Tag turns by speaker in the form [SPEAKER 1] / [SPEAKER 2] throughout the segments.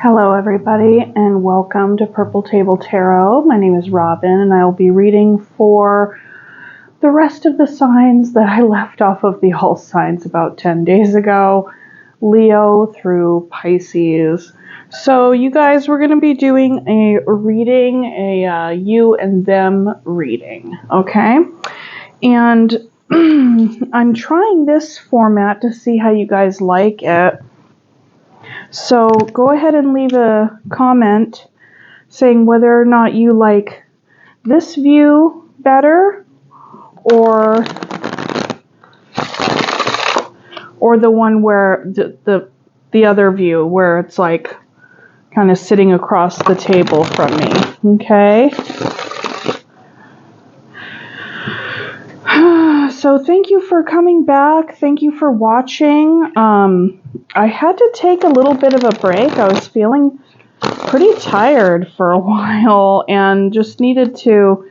[SPEAKER 1] Hello everybody and welcome to Purple Table Tarot. My name is Robin and I will be reading for the rest of the signs that I left off of the all signs about 10 days ago. Leo through Pisces. So you guys, we're going to be doing a reading, a you and them reading, okay? And I'm trying this format to see how you guys like it. So go ahead and leave a comment saying whether or not you like this view better or the one where the other view where it's like kind of sitting across the table from me. Okay? So thank you for coming back. Thank you for watching. I had to take a little bit of a break. I was feeling pretty tired for a while and just needed to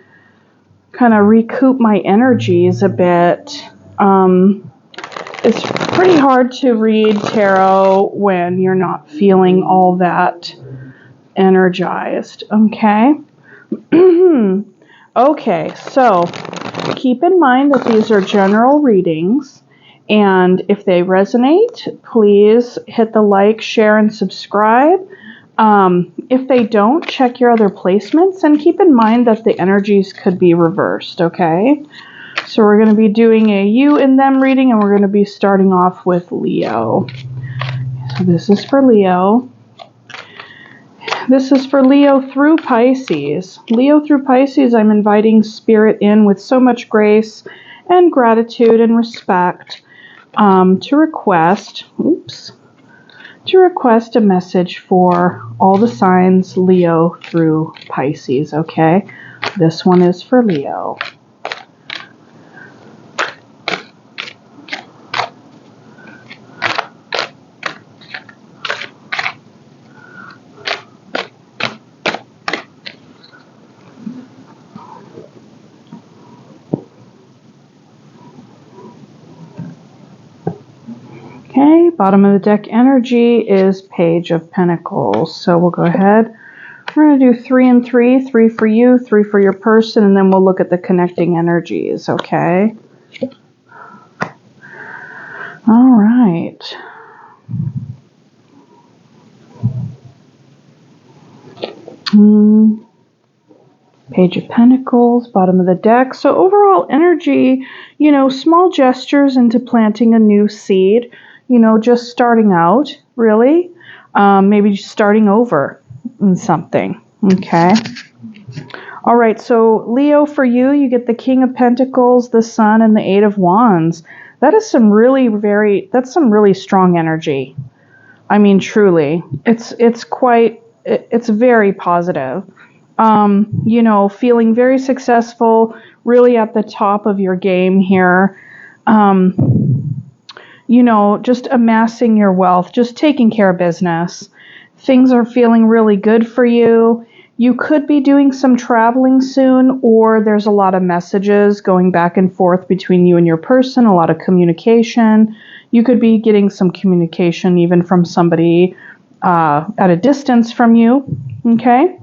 [SPEAKER 1] kind of recoup my energies a bit. It's pretty hard to read tarot when you're not feeling all that energized. Okay? Okay, so keep in mind that these are general readings, and if they resonate, please hit the like, share, and subscribe. If they don't, check your other placements, and keep in mind that the energies could be reversed, okay? So we're going to be doing a you and them reading, and we're going to be starting off with Leo. So this is for Leo. This is for Leo through Pisces. Leo through Pisces, I'm inviting Spirit in with so much grace and gratitude and respect to request a message for all the signs Leo through Pisces, okay? This one is for Leo. Okay, bottom of the deck energy is Page of Pentacles. So we'll go ahead. We're going to do 3 and 3, 3 for you, 3 for your person, and then we'll look at the connecting energies, okay? All right. Page of Pentacles, bottom of the deck. So overall energy, small gestures into planting a new seed. Just starting out, really. Maybe just starting over in something, okay? All right, so Leo, for you, you get the King of Pentacles, the Sun, and the Eight of Wands. That is some really strong energy. I mean, truly. It's very positive. Feeling very successful, really at the top of your game here. Just amassing your wealth, just taking care of business. Things are feeling really good for you. You could be doing some traveling soon, or there's a lot of messages going back and forth between you and your person, a lot of communication. You could be getting some communication even from somebody at a distance from you, okay?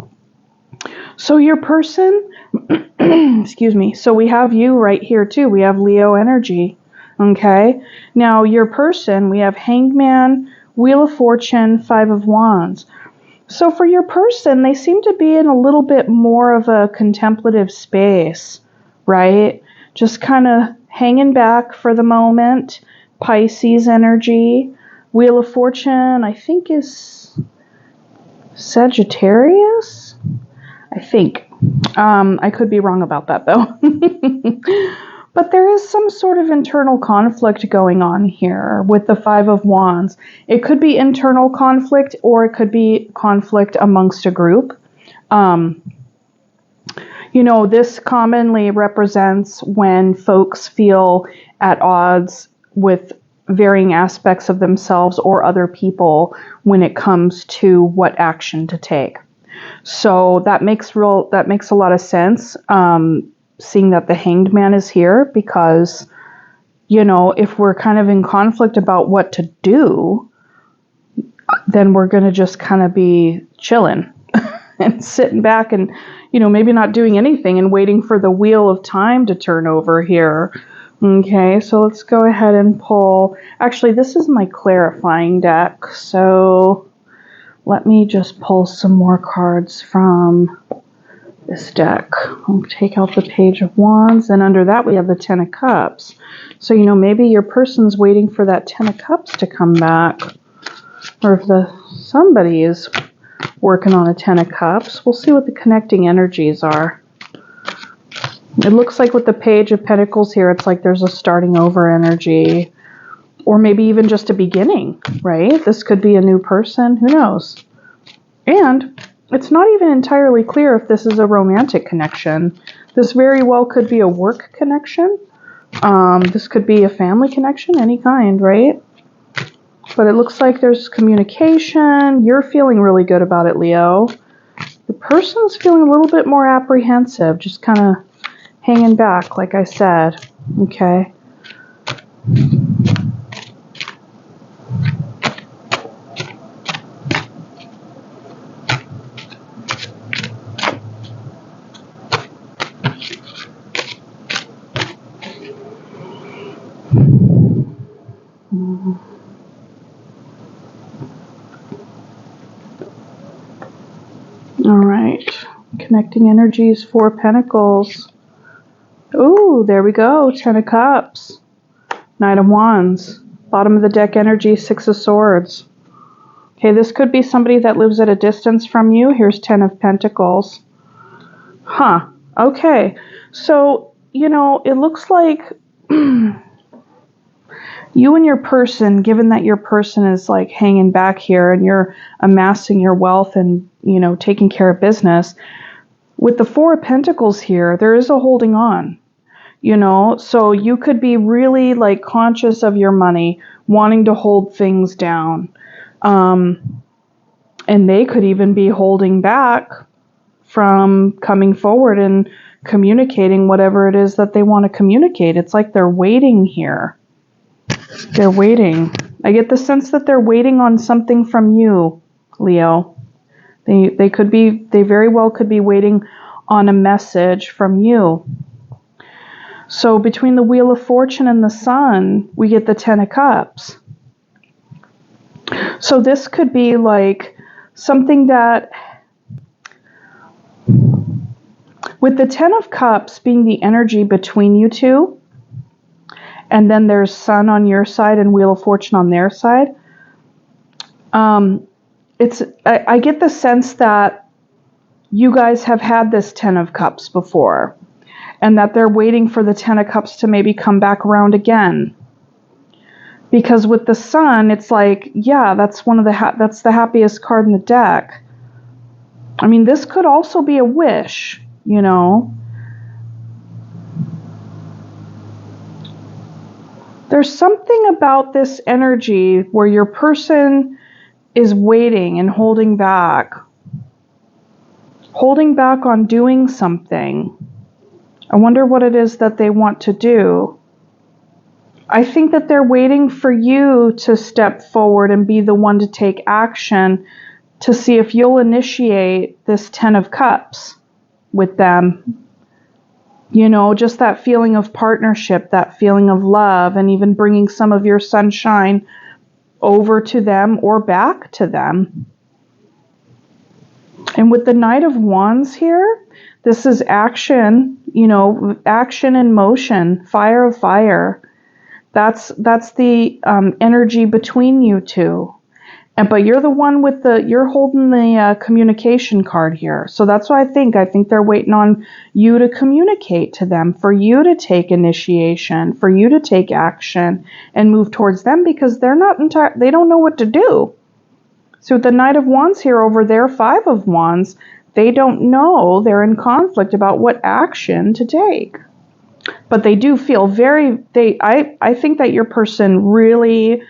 [SPEAKER 1] So your person, excuse me, so we have you right here too. We have Leo energy. Okay, now your person, we have Hangman, Wheel of Fortune, Five of Wands. So for your person, they seem to be in a little bit more of a contemplative space, right? Just kind of hanging back for the moment. Pisces energy. Wheel of Fortune, I think, is Sagittarius? I think. I could be wrong about that, though. But there is some sort of internal conflict going on here with the Five of Wands. It could be internal conflict, or it could be conflict amongst a group. This commonly represents when folks feel at odds with varying aspects of themselves or other people when it comes to what action to take. So that makes a lot of sense. Seeing that the Hanged Man is here, because, if we're kind of in conflict about what to do, then we're going to just kind of be chilling and sitting back and, maybe not doing anything and waiting for the wheel of time to turn over here. Okay, so let's go ahead and pull. Actually, this is my clarifying deck, so let me just pull some more cards from this deck. I'll take out the Page of Wands, and under that we have the Ten of Cups. So, maybe your person's waiting for that Ten of Cups to come back, or if somebody is working on a Ten of Cups. We'll see what the connecting energies are. It looks like with the Page of Pentacles here, it's like there's a starting over energy, or maybe even just a beginning, right? This could be a new person, who knows? And it's not even entirely clear if this is a romantic connection. This very well could be a work connection. This could be a family connection, any kind, right? But it looks like there's communication. You're feeling really good about it, Leo. The person's feeling a little bit more apprehensive, just kind of hanging back, like I said. Okay. All right, connecting energies, 4 Pentacles. Ooh, there we go, 10 of Cups, Knight of Wands, bottom of the deck energy, 6 of Swords. Okay, this could be somebody that lives at a distance from you. Here's 10 of Pentacles. Huh, okay, so, it looks like you and your person, given that your person is like hanging back here and you're amassing your wealth and, taking care of business, with the 4 of Pentacles here, there is a holding on, so you could be really like conscious of your money, wanting to hold things down. And they could even be holding back from coming forward and communicating whatever it is that they want to communicate. It's like they're waiting here. They're waiting. I get the sense that they're waiting on something from you, Leo. They very well could be waiting on a message from you. So between the Wheel of Fortune and the Sun, we get the 10 of Cups. So this could be like something that, with the 10 of Cups being the energy between you two, and then there's Sun on your side and Wheel of Fortune on their side. I get the sense that you guys have had this 10 of Cups before, and that they're waiting for the 10 of Cups to maybe come back around again. Because with the Sun, it's like, yeah, that's that's the happiest card in the deck. I mean, this could also be a wish, There's something about this energy where your person is waiting and holding back on doing something. I wonder what it is that they want to do. I think that they're waiting for you to step forward and be the one to take action to see if you'll initiate this 10 of Cups with them. Just that feeling of partnership, that feeling of love, and even bringing some of your sunshine over to them or back to them. And with the Knight of Wands here, this is action, action in motion, fire of fire. That's the energy between you two. But you're the one you're holding the communication card here. So that's what I think. I think they're waiting on you to communicate to them, for you to take initiation, for you to take action and move towards them, because they don't know what to do. So with the Knight of Wands here over their 5 of Wands, they don't know. They're in conflict about what action to take. But they do feel I think that your person really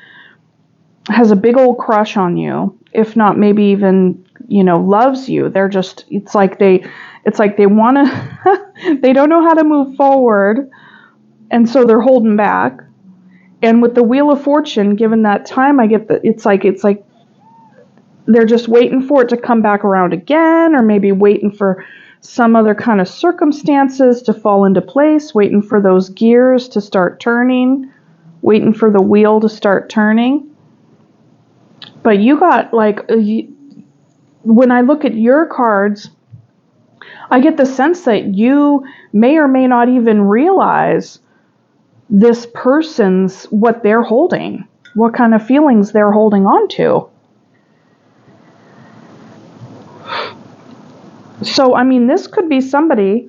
[SPEAKER 1] has a big old crush on you, if not maybe even, loves you. They're just, it's like they want to, they don't know how to move forward, and so they're holding back. And with the Wheel of Fortune, given that time, I get that it's like they're just waiting for it to come back around again, or maybe waiting for some other kind of circumstances to fall into place, waiting for those gears to start turning, waiting for the wheel to start turning. But you got like, when I look at your cards, I get the sense that you may or may not even realize this person's, what they're holding, what kind of feelings they're holding on to. So, I mean, this could be somebody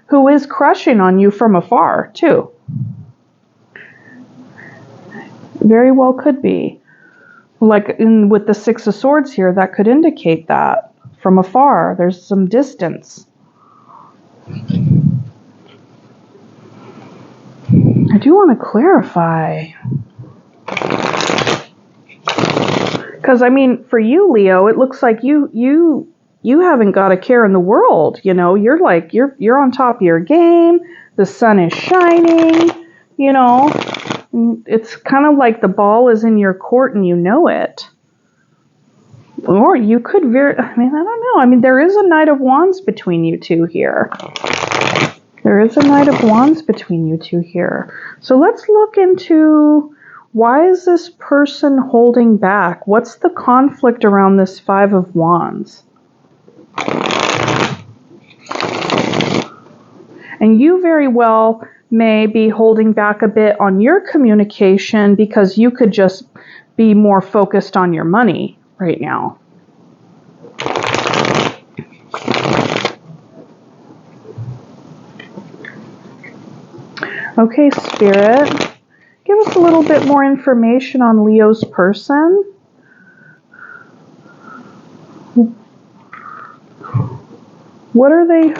[SPEAKER 1] who is crushing on you from afar, too. Very well could be. Like with the Six of Swords here, that could indicate that. From afar, there's some distance. I do want to clarify. Because, I mean, for you, Leo, it looks like you haven't got a care in the world. You know, you're like, you're on top of your game. The sun is shining, you know. It's kind of like the ball is in your court and you know it. Or you could I don't know. I mean, there is a Knight of Wands between you two here. There is a Knight of Wands between you two here. So let's look into, why is this person holding back? What's the conflict around this Five of Wands? And you very well may be holding back a bit on your communication because you could just be more focused on your money right now. Okay, Spirit, give us a little bit more information on Leo's person. What are they?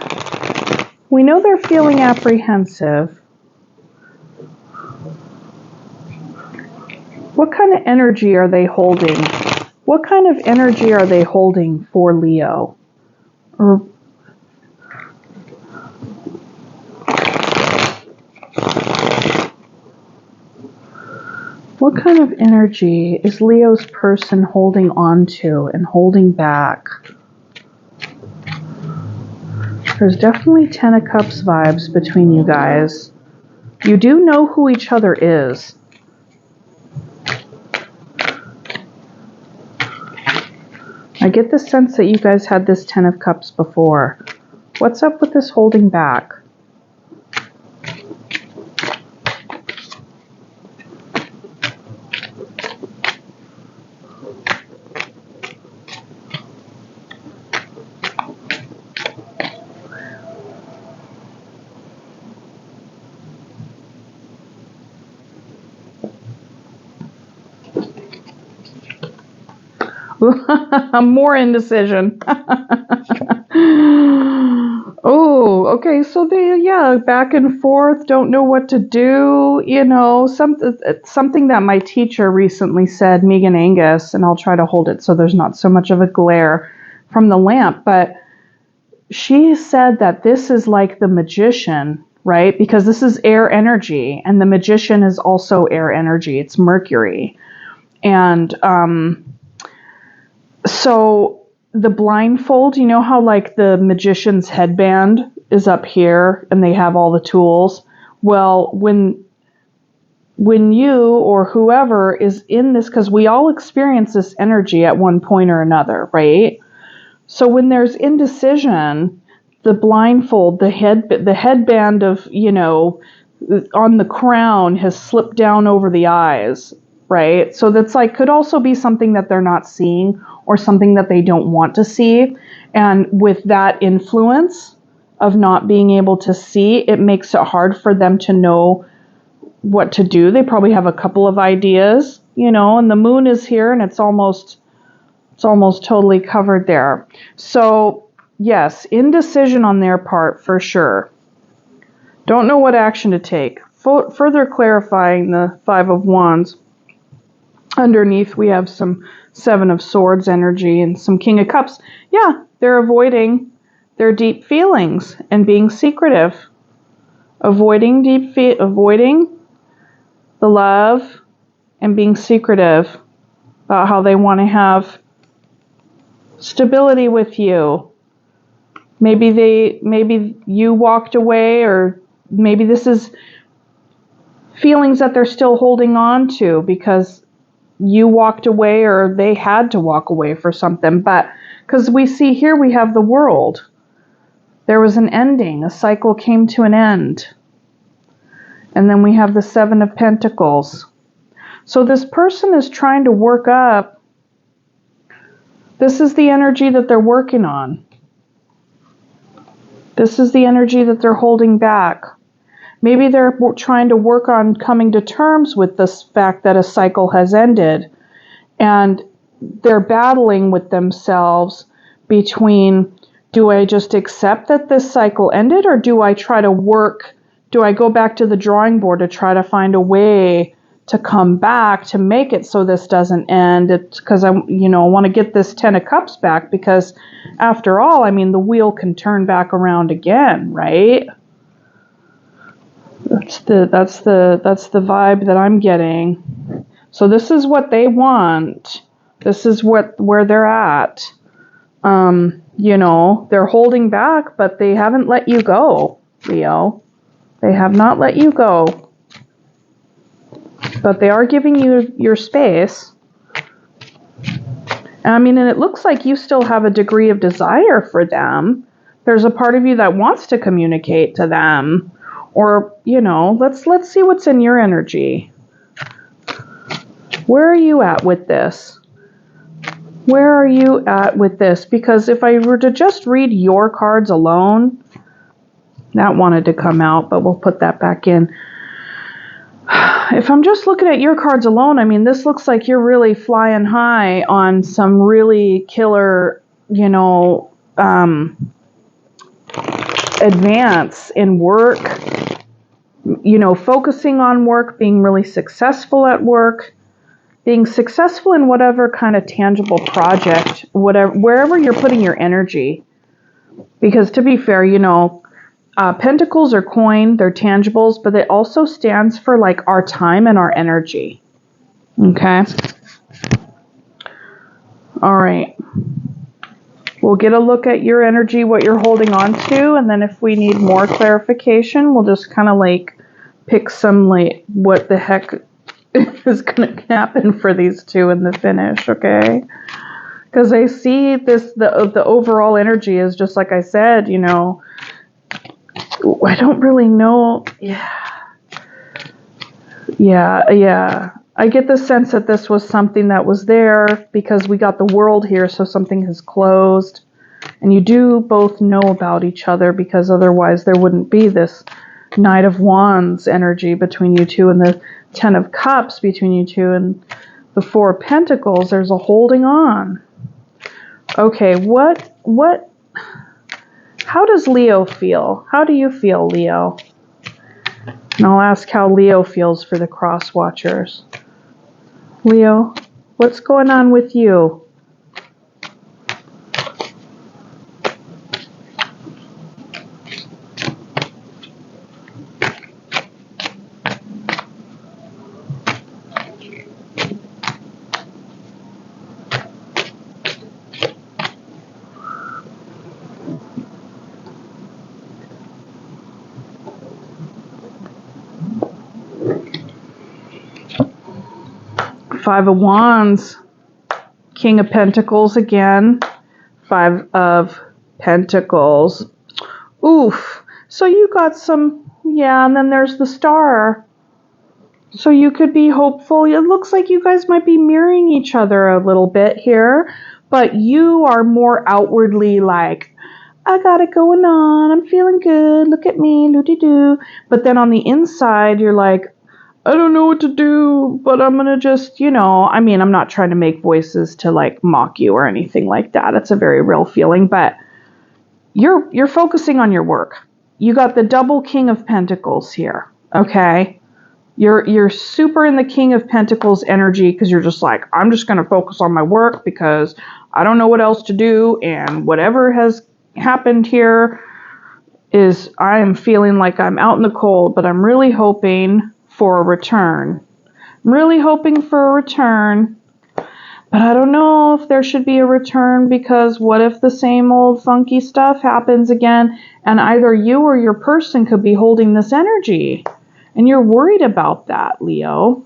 [SPEAKER 1] We know they're feeling apprehensive. What kind of energy are they holding? What kind of energy are they holding for Leo? Or what kind of energy is Leo's person holding on to and holding back? There's definitely Ten of Cups vibes between you guys. You do know who each other is. I get the sense that you guys had this Ten of Cups before. What's up with this holding back? More indecision. Oh, okay. So back and forth, don't know what to do. You know, something that my teacher recently said, Megan Angus, and I'll try to hold it so there's not so much of a glare from the lamp. But she said that this is like the magician, right? Because this is air energy, and the magician is also air energy. It's Mercury, and so the blindfold, you know how like the magician's headband is up here and they have all the tools? Well, when you or whoever is in this, because we all experience this energy at one point or another, right? So when there's indecision, the blindfold, the headband of, you know, on the crown has slipped down over the eyes, right? So that's like, could also be something that they're not seeing or something that they don't want to see. And with that influence of not being able to see, it makes it hard for them to know what to do. They probably have a couple of ideas, you know, and the moon is here and it's almost totally covered there. So yes, indecision on their part for sure. Don't know what action to take. Further clarifying the Five of Wands. Underneath we have some Seven of Swords energy and some King of Cups. Yeah, they're avoiding their deep feelings and being secretive. Avoiding the love and being secretive about how they want to have Stability with you. Maybe you walked away, or maybe this is feelings that they're still holding on to because you walked away or they had to walk away for something. But because we see here we have the World. There was an ending. A cycle came to an end. And then we have the Seven of Pentacles. So this person is trying to work up. This is the energy that they're working on. This is the energy that they're holding back. Maybe they're trying to work on coming to terms with this fact that a cycle has ended. And they're battling with themselves between, do I just accept that this cycle ended, or do I try to work, do I go back to the drawing board to try to find a way to come back to make it so this doesn't end? It's because I want to get this 10 of Cups back, because after all, I mean, the wheel can turn back around again, right? That's the vibe that I'm getting. So this is what they want. This is where they're at. They're holding back, but they haven't let you go, Leo. They have not let you go. But they are giving you your space. And it looks like you still have a degree of desire for them. There's a part of you that wants to communicate to them. Or, let's see what's in your energy. Where are you at with this? Where are you at with this? Because if I were to just read your cards alone, that wanted to come out, but we'll put that back in. If I'm just looking at your cards alone, this looks like you're really flying high on some really killer, advance in work, focusing on work, being really successful at work, being successful in whatever kind of tangible project, wherever you're putting your energy. Because to be fair, pentacles are coin, they're tangibles, but it also stands for like our time and our energy. Okay? All right. We'll get a look at your energy, what you're holding on to, and then if we need more clarification, we'll just kind of like pick some like what the heck is going to happen for these two in the finish, okay? Because I see the overall energy is just like I said, I don't really know. Yeah. I get the sense that this was something that was there because we got the World here, so something has closed. And you do both know about each other, because otherwise there wouldn't be this Knight of Wands energy between you two and the 10 of Cups between you two and the 4 of Pentacles. There's a holding on. Okay, how does Leo feel? How do you feel, Leo? And I'll ask how Leo feels for the cross watchers. Leo, what's going on with you? 5 of Wands, King of Pentacles again, 5 of Pentacles. Oof. So you got some, and then there's the Star. So you could be hopeful. It looks like you guys might be mirroring each other a little bit here, but you are more outwardly like, I got it going on, I'm feeling good, look at me, doo-doo-doo. But then on the inside, you're like, I don't know what to do, but I'm going to just, I'm not trying to make voices to like mock you or anything like that. It's a very real feeling, but you're focusing on your work. You got the double King of Pentacles here, okay? You're super in the King of Pentacles energy because you're just like, I'm just going to focus on my work because I don't know what else to do, and whatever has happened here is I am feeling like I'm out in the cold, but I'm really hoping for a return. I'm really hoping for a return. But I don't know if there should be a return, because what if the same old funky stuff happens again, and either you or your person could be holding this energy and you're worried about that, Leo.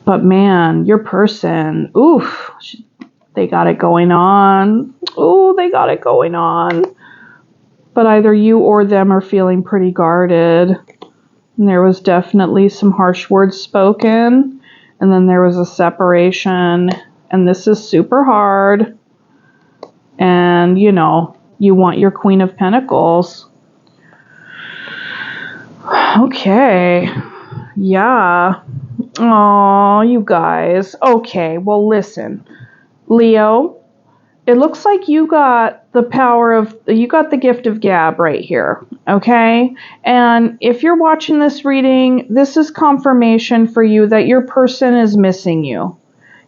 [SPEAKER 1] But man, your person, oof, they got it going on. Ooh, they got it going on. But either you or them are feeling pretty guarded. And there was definitely some harsh words spoken. And then there was a separation. And this is super hard. And, you know, you want your Queen of Pentacles. Okay. Yeah. Oh, you guys. Okay, well, listen. Leo, it looks like you got the gift of gab right here, okay? And if you're watching this reading, this is confirmation for you that your person is missing you.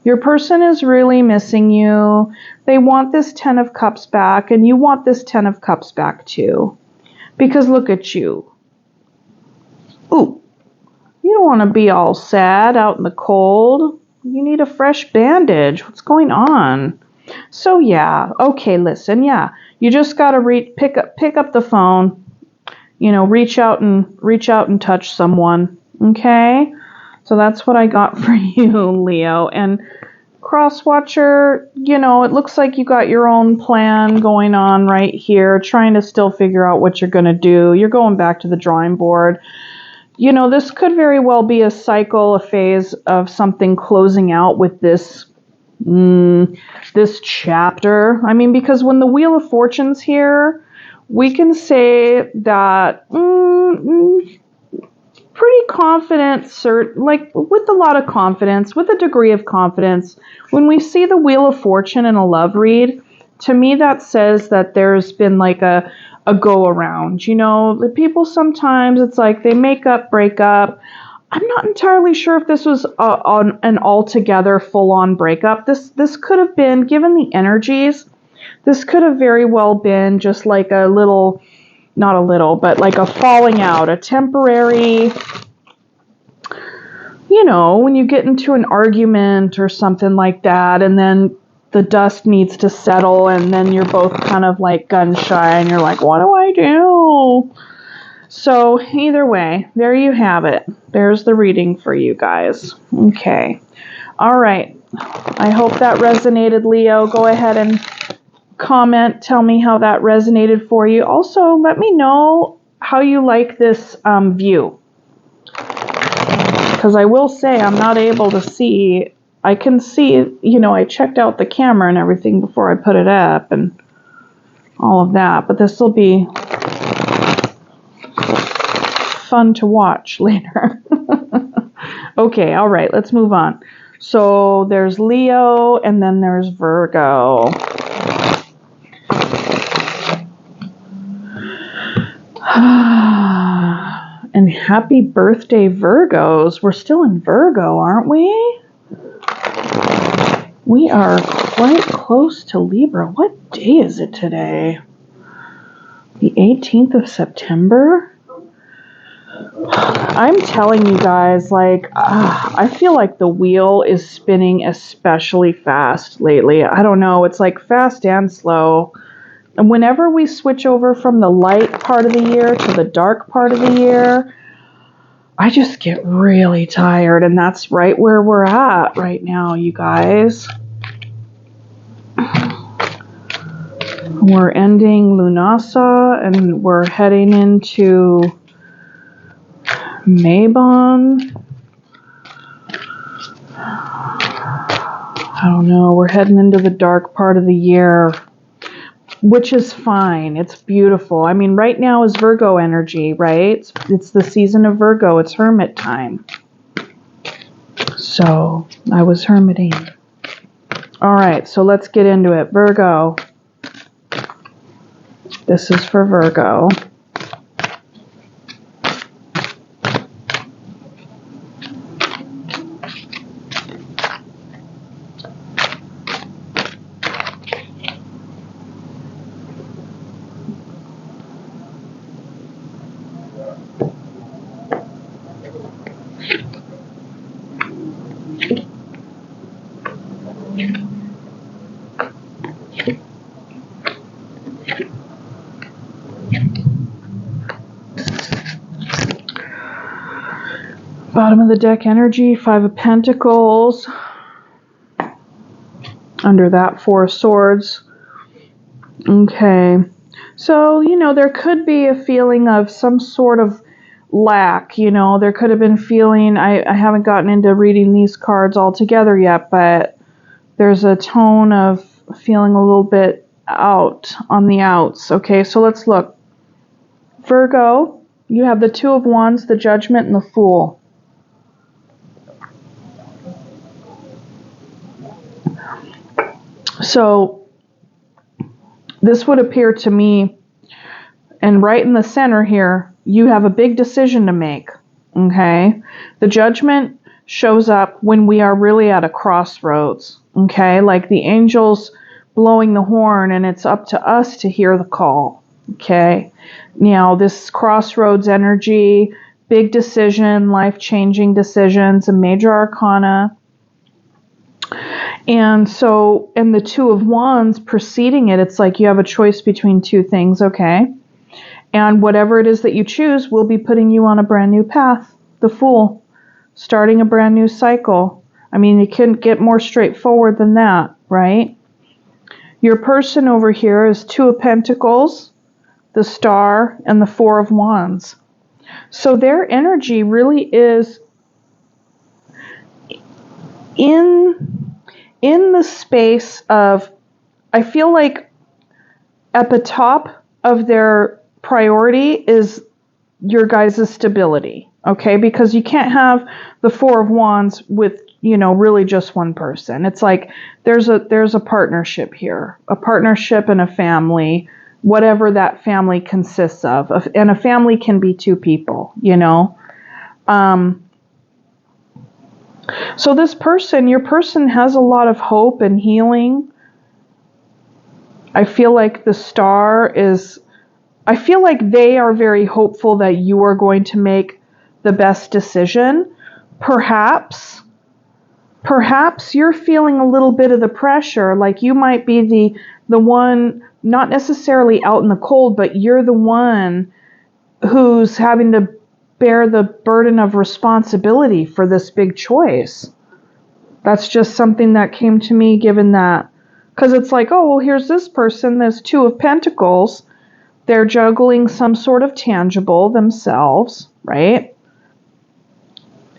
[SPEAKER 1] Your person is really missing you. They want this 10 of Cups back, and you want this 10 of Cups back too. Because look at you. Ooh. You don't want to be all sad out in the cold. You need a fresh bandage. What's going on? So yeah, okay, listen, yeah. You just got to pick up the phone. You know, reach out and touch someone, okay? So that's what I got for you, Leo. And Crosswatcher, you know, it looks like you got your own plan going on right here, trying to still figure out what you're going to do. You're going back to the drawing board. You know, this could very well be a cycle, a phase of something closing out with this chapter. I mean, because when the Wheel of Fortune's here, we can say that pretty confident, like with a lot of confidence, with a degree of confidence. When we see the Wheel of Fortune in a love read, to me that says that there's been like a go around. You know, the people sometimes it's like they make up, break up. I'm not entirely sure if this was an altogether full-on breakup. This could have been, given the energies, this could have very well been just like a little, not a little, but like a falling out, a temporary, you know, when you get into an argument or something like that, and then the dust needs to settle, and then you're both kind of like gun shy, and you're like, what do I do? So either way, there you have it. There's the reading for you guys. Okay. All right. I hope that resonated, Leo. Go ahead and comment. Tell me how that resonated for you. Also, let me know how you like this view. Because I will say I'm not able to see. I can see, you know, I checked out the camera and everything before I put it up and all of that. But this will be fun to watch later. Okay, all right, let's move on. So there's Leo and then there's Virgo. And happy birthday, Virgos. We're still in Virgo, aren't we? We are quite close to Libra. What day is it today? The 18th of September? I'm telling you guys, like, I feel like the wheel is spinning especially fast lately. I don't know, it's like fast and slow. And whenever we switch over from the light part of the year to the dark part of the year, I just get really tired, and that's right where we're at right now, you guys. We're ending Lunasa, and we're heading into Mabon. I don't know, we're heading into the dark part of the year, which is fine. It's beautiful. I mean, right now is Virgo energy, right? It's the season of Virgo. It's hermit time. So I was hermiting. All right, so let's get into it. Virgo. This is for Virgo. Bottom of the deck energy, Five of Pentacles. Under that, Four of Swords. Okay. So, there could be a feeling of some sort of lack, there could have been feeling, I haven't gotten into reading these cards all together yet, but there's a tone of feeling a little bit out on the outs. Okay, so let's look. Virgo, you have the Two of Wands, the Judgment, and the Fool. So this would appear to me, and right in the center here, you have a big decision to make, okay? The Judgment shows up when we are really at a crossroads, okay? Like the angels blowing the horn, and it's up to us to hear the call, okay? Now, this crossroads energy, big decision, life-changing decisions, a major arcana. And so, in the Two of Wands preceding it, it's like you have a choice between two things, okay? And whatever it is that you choose will be putting you on a brand new path. The Fool, starting a brand new cycle. I mean, you couldn't get more straightforward than that, right? Your person over here is Two of Pentacles, the Star, and the Four of Wands. So their energy really is in the space of, I feel like at the top of their priority is your guys' stability, okay? Because you can't have the Four of Wands with, really just one person. It's like there's a partnership here, a partnership and a family, whatever that family consists of. And a family can be two people, So this person, your person has a lot of hope and healing. I feel like the Star is, I feel like they are very hopeful that you are going to make the best decision. Perhaps you're feeling a little bit of the pressure, like you might be the one, not necessarily out in the cold, but you're the one who's having to bear the burden of responsibility for this big choice. That's just something that came to me given that. Because it's like, oh, well, here's this person, there's Two of Pentacles. They're juggling some sort of tangible themselves, right?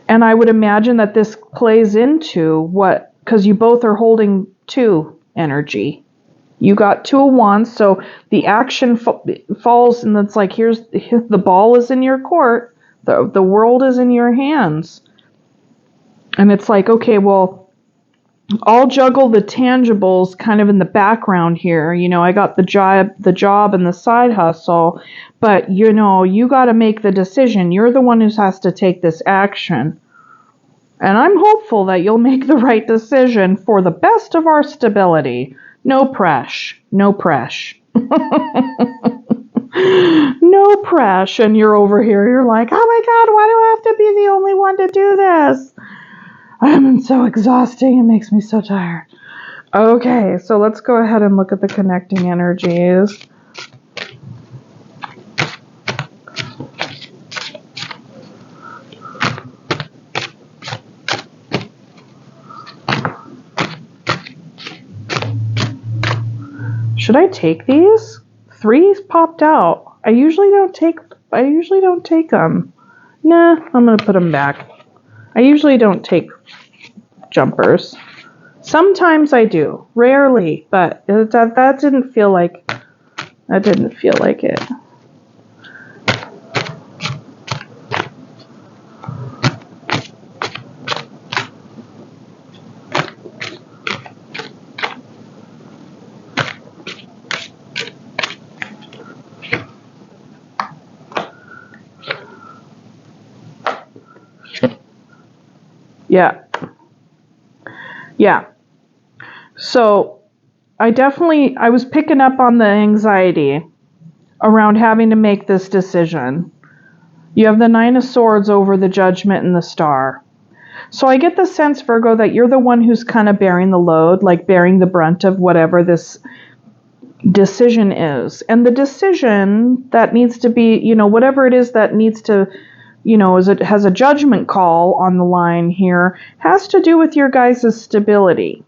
[SPEAKER 1] And I would imagine that this plays into what, because you both are holding two energy. You got Two of Wands, so the action falls, and it's like, here's the ball is in your court. The world is in your hands. And it's like, okay, well, I'll juggle the tangibles kind of in the background here. I got the job and the side hustle, but you got to make the decision. You're the one who has to take this action. And I'm hopeful that you'll make the right decision for the best of our stability. No press. No press. No press. And you're over here, you're like, oh my God, why do I have to be the only one to do this? I'm so exhausting. It makes me so tired. Okay, so let's go ahead and look at the connecting energies. Should I take these? 3's popped out. I usually don't take them. Nah, I'm going to put them back. I usually don't take jumpers. Sometimes I do. Rarely, but that didn't feel like it. Yeah. So I was picking up on the anxiety around having to make this decision. You have the Nine of Swords over the Judgment and the Star. So I get the sense, Virgo, that you're the one who's kind of bearing the load, like bearing the brunt of whatever this decision is. And the decision that needs to be, whatever it is that needs to, it has a judgment call on the line here, has to do with your guys' stability.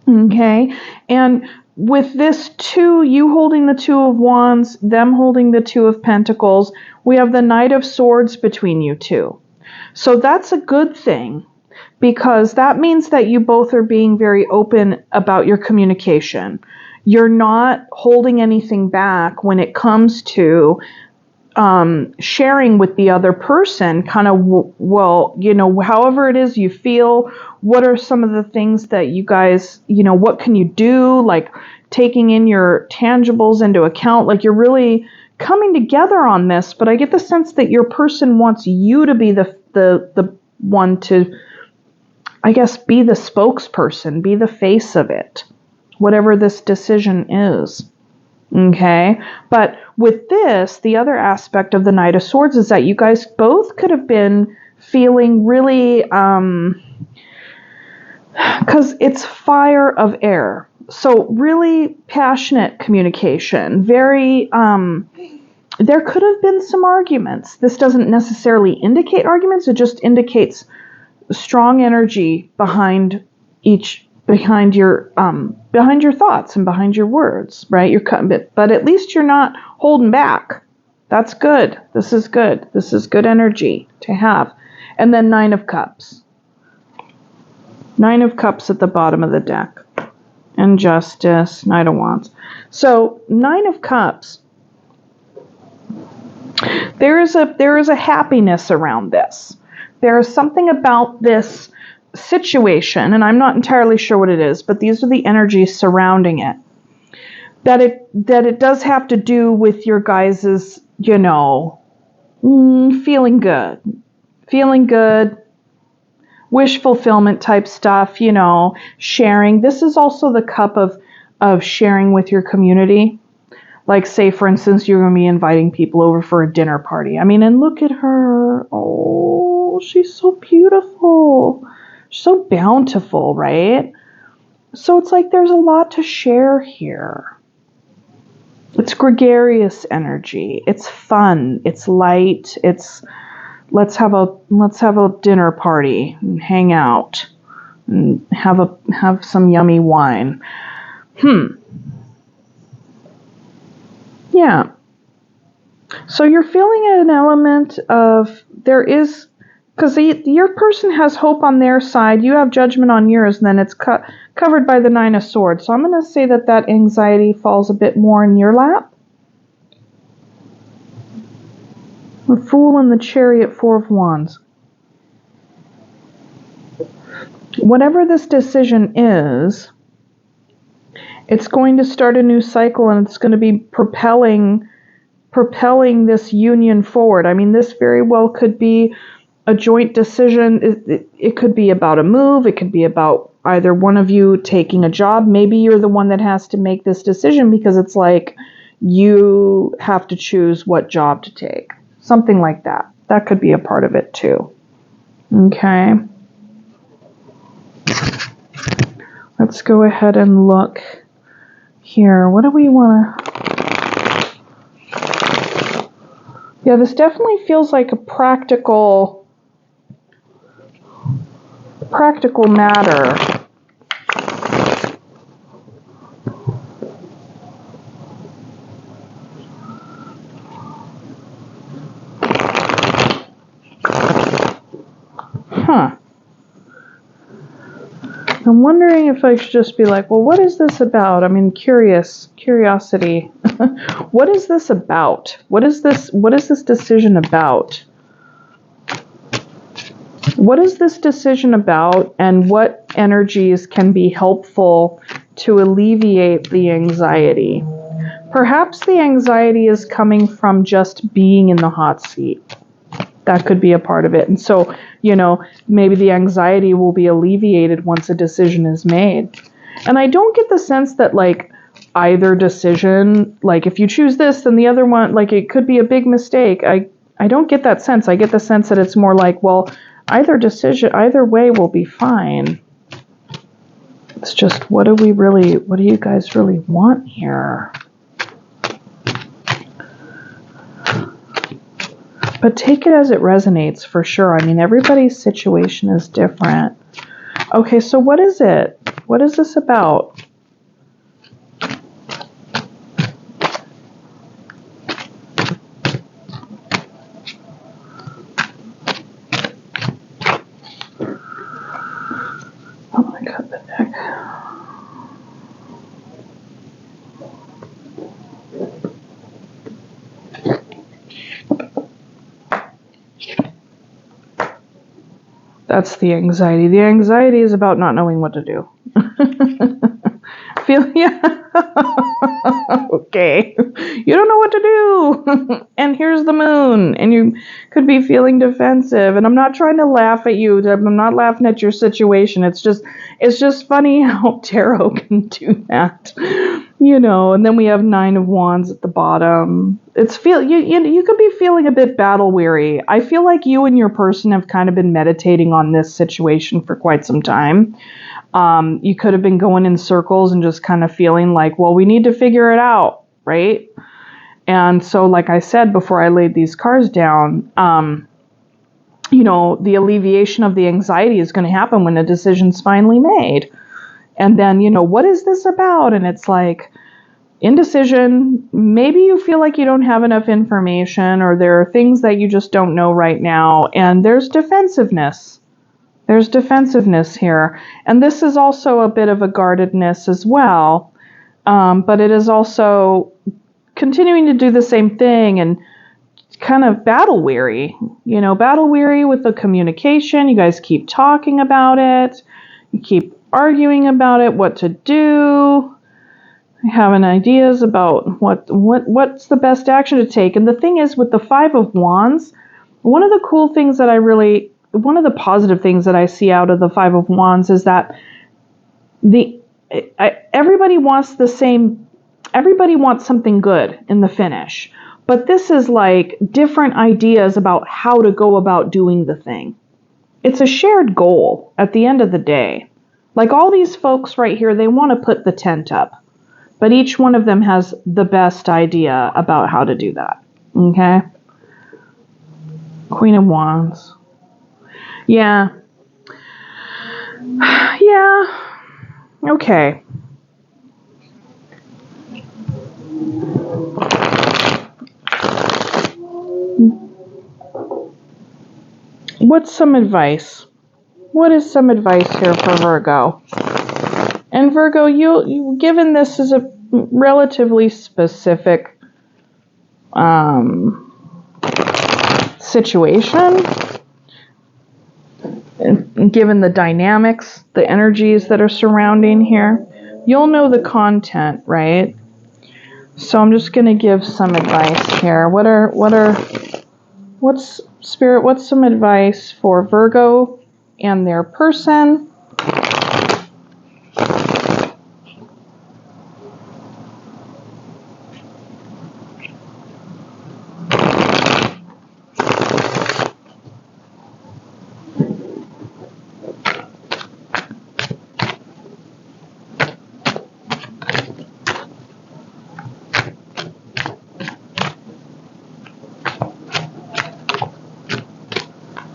[SPEAKER 1] Okay? And with this two, you holding the Two of Wands, them holding the Two of Pentacles, we have the Knight of Swords between you two. So that's a good thing, because that means that you both are being very open about your communication. You're not holding anything back when it comes to sharing with the other person kind of, however it is you feel, what are some of the things that you guys, what can you do, like taking in your tangibles into account, like you're really coming together on this. But I get the sense that your person wants you to be the one to, I guess, be the spokesperson, be the face of it, whatever this decision is. Okay, but with this, the other aspect of the Knight of Swords is that you guys both could have been feeling really, because it's fire of air, so really passionate communication, very, there could have been some arguments. This doesn't necessarily indicate arguments, it just indicates strong energy behind your thoughts and behind your words, right? You're cutting but at least you're not holding back. That's good. This is good. This is good energy to have. And then Nine of Cups. Nine of Cups at the bottom of the deck. And Justice, Knight of Wands. So Nine of Cups. There is a happiness around this. There is something about this situation, and I'm not entirely sure what it is, but these are the energies surrounding it, that it does have to do with your guys's, feeling good, wish fulfillment type stuff, sharing. This is also the cup of sharing with your community. Like, say, for instance, you're going to be inviting people over for a dinner party. I mean, and look at her. Oh, she's so beautiful. So bountiful, right? So it's like there's a lot to share here. It's gregarious energy. It's fun. It's light. It's let's have a dinner party and hang out and have some yummy wine. Yeah. So you're feeling an element of because your person has hope on their side, you have judgment on yours, and then it's covered by the Nine of Swords. So I'm going to say that anxiety falls a bit more in your lap. The Fool and the Chariot, Four of Wands. Whatever this decision is, it's going to start a new cycle, and it's going to be propelling this union forward. I mean, this very well could be a joint decision. It could be about a move. It could be about either one of you taking a job. Maybe you're the one that has to make this decision because it's like you have to choose what job to take. Something like that. That could be a part of it too. Okay. Let's go ahead and look here. What do we want to... Yeah, this definitely feels like a practical matter. I'm wondering if I should just be like, well, what is this about? I mean, curiosity. What is this about? What is this decision about? What is this decision about, and what energies can be helpful to alleviate the anxiety? Perhaps the anxiety is coming from just being in the hot seat. That could be a part of it. And so, maybe the anxiety will be alleviated once a decision is made. And I don't get the sense that, like, either decision, like, if you choose this, then the other one, like, it could be a big mistake. I don't get that sense. I get the sense that it's more like, well, either decision, either way will be fine. It's just, what do you guys really want here? But take it as it resonates for sure. I mean, everybody's situation is different. Okay, so what is it? What is this about? Oh my God, the deck. That's the anxiety. The anxiety is about not knowing what to do. Yeah. Okay. You don't know what to do. And here's the moon. And you could be feeling defensive. And I'm not trying to laugh at you. I'm not laughing at your situation. It's just funny how tarot can do that. And then we have 9 of Wands at the bottom. You could be feeling a bit battle weary. I feel like you and your person have kind of been meditating on this situation for quite some time. You could have been going in circles and just kind of feeling like, well, we need to figure it out, right? And so, like I said before I laid these cards down, the alleviation of the anxiety is going to happen when a decision's finally made. And then, what is this about? And it's like indecision. Maybe you feel like you don't have enough information, or there are things that you just don't know right now. And there's defensiveness. There's defensiveness here. And this is also a bit of a guardedness as well. But it is also continuing to do the same thing and kind of battle weary. Battle weary with the communication. You guys keep talking about it. You keep arguing about it, what to do. Having ideas about what's the best action to take. And the thing is, with the 5 of Wands, one of the positive things that I see out of the 5 of Wands is that everybody wants something good in the finish. But this is like different ideas about how to go about doing the thing. It's a shared goal at the end of the day. Like all these folks right here, they want to put the tent up. But each one of them has the best idea about how to do that. Okay? Queen of Wands. Yeah. Yeah. Okay. What's some advice? What is some advice here for Virgo? And Virgo, you given this as a relatively specific situation, and given the dynamics, the energies that are surrounding here, you'll know the content, right? So I'm just going to give some advice here. What's some advice for Virgo and their person?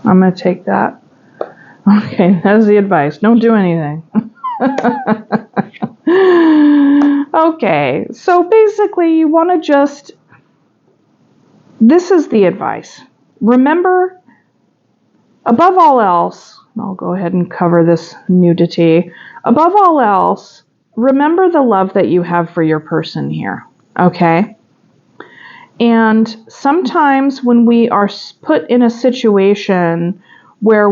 [SPEAKER 1] I'm going to take that. Okay, that's the advice. Don't do anything. Okay, so basically you want to this is the advice. Remember, above all else, I'll go ahead and cover this nudity. Above all else, remember the love that you have for your person here, okay? And sometimes when we are put in a situation where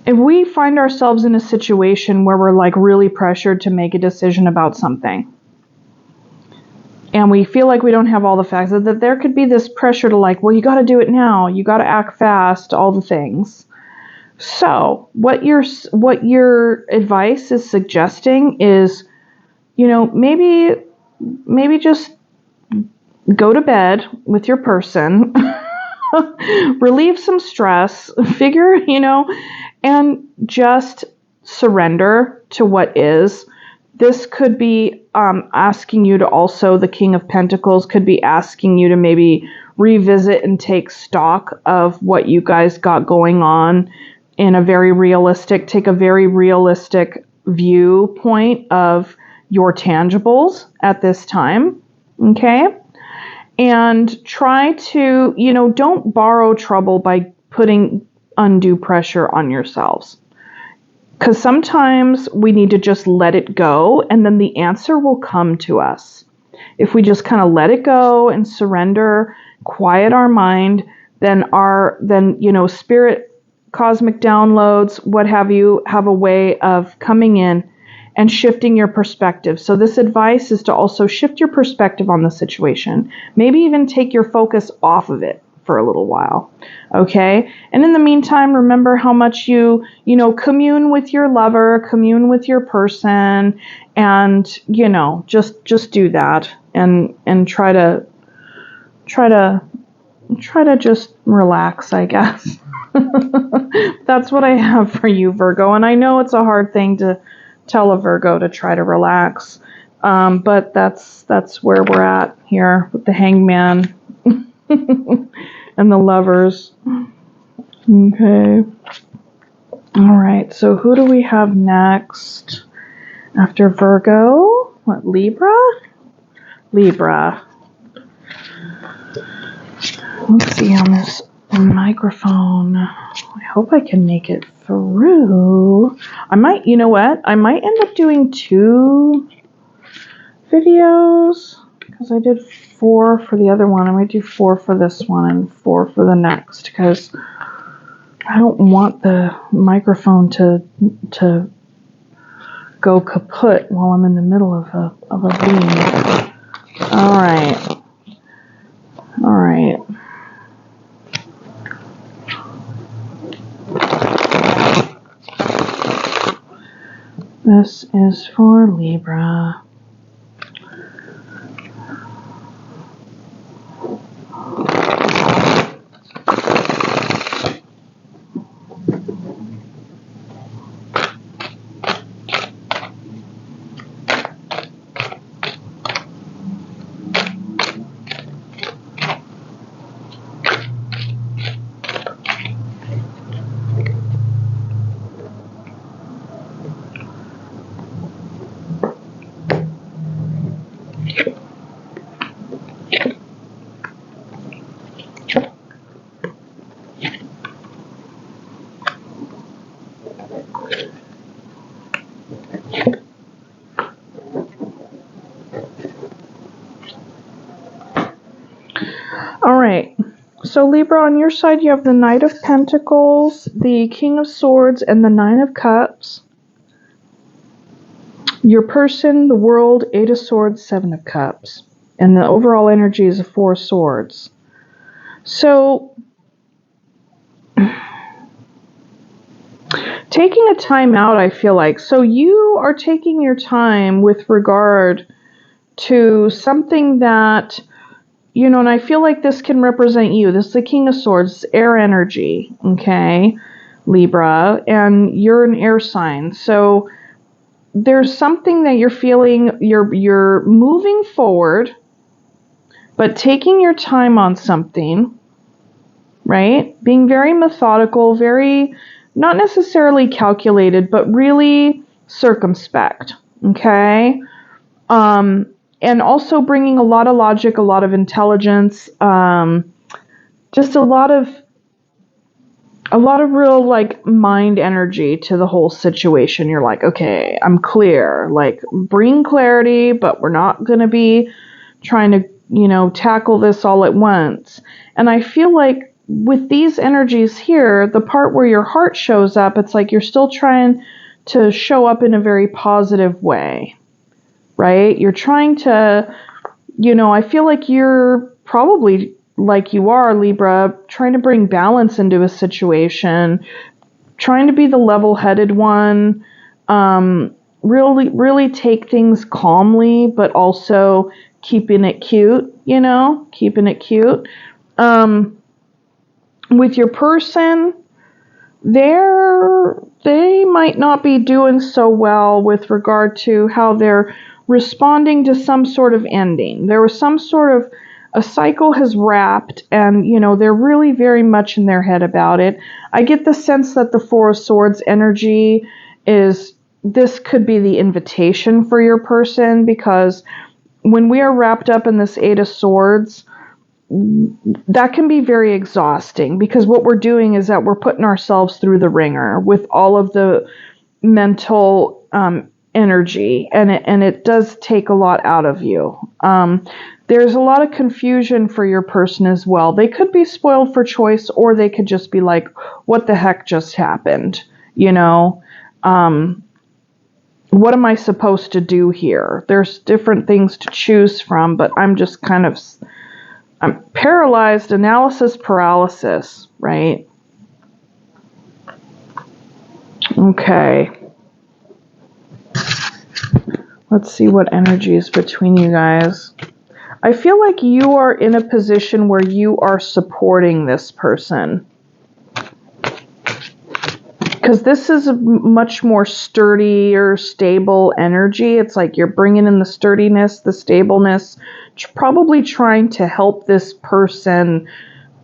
[SPEAKER 1] if we find ourselves in a situation where we're like really pressured to make a decision about something, and we feel like we don't have all the facts, that there could be this pressure to like, well, you got to do it now, you got to act fast, all the things. So what your advice is suggesting is, maybe just go to bed with your person, relieve some stress, and just surrender to what is. This could be asking you to also, the King of Pentacles could be asking you to maybe revisit and take stock of what you guys got going on take a very realistic viewpoint of your tangibles at this time. Okay? And try to, don't borrow trouble by putting undue pressure on yourselves. Because sometimes we need to just let it go, and then the answer will come to us. If we just kind of let it go and surrender, quiet our mind, then spirit, cosmic downloads, what have you, have a way of coming in and shifting your perspective. So this advice is to also shift your perspective on the situation. Maybe even take your focus off of it for a little while. Okay? And in the meantime, remember how much you commune with your lover, commune with your person, and, just do that and try to just relax, I guess. That's what I have for you, Virgo. And I know it's a hard thing to tell a Virgo to try to relax. But that's where we're at here with the Hangman and the Lovers. Okay. All right. So who do we have next after Virgo? What, Libra? Libra. Let's see on this microphone. I hope I can make it through. I might end up doing 2 videos because I did 4 for the other one. I might do 4 for this one and 4 for the next because I don't want the microphone to go kaput while I'm in the middle of a beam. All right. This is for Libra. So Libra, on your side, you have the Knight of Pentacles, the King of Swords, and the 9 of Cups. Your person, the World, 8 of Swords, 7 of Cups. And the overall energy is a 4 of Swords. So, taking a time out, I feel like. So you are taking your time with regard to something that... and I feel like this can represent you. This is the King of Swords, air energy, okay, Libra, and you're an air sign. So there's something that you're feeling, you're moving forward, but taking your time on something, right? Being very methodical, very, not necessarily calculated, but really circumspect, okay? And also bringing a lot of logic, a lot of intelligence, just a lot of real like mind energy to the whole situation. You're like, okay, I'm clear. Like, bring clarity, but we're not going to be trying to, tackle this all at once. And I feel like with these energies here, the part where your heart shows up, it's like you're still trying to show up in a very positive way. Right? You're trying to, I feel like you're probably, like you are, Libra, trying to bring balance into a situation, trying to be the level-headed one, really take things calmly, but also keeping it cute, keeping it cute. With your person, they might not be doing so well with regard to how they're responding to some sort of ending. There was some sort of a cycle has wrapped, and they're really very much in their head about it. I get the sense that the Four of Swords energy is, this could be the invitation for your person, because when we are wrapped up in this Eight of Swords, that can be very exhausting, because what we're doing is that we're putting ourselves through the ringer with all of the mental energy, and it does take a lot out of you. There's a lot of confusion for your person as well. They could be spoiled for choice, or they could just be like, what the heck just happened? What am I supposed to do here? There's different things to choose from, but I'm just I'm paralyzed, analysis paralysis, right? Okay. Let's see what energy is between you guys. I feel like you are in a position where you are supporting this person, because this is a much more sturdy or stable energy. It's like you're bringing in the sturdiness, the stableness, probably trying to help this person.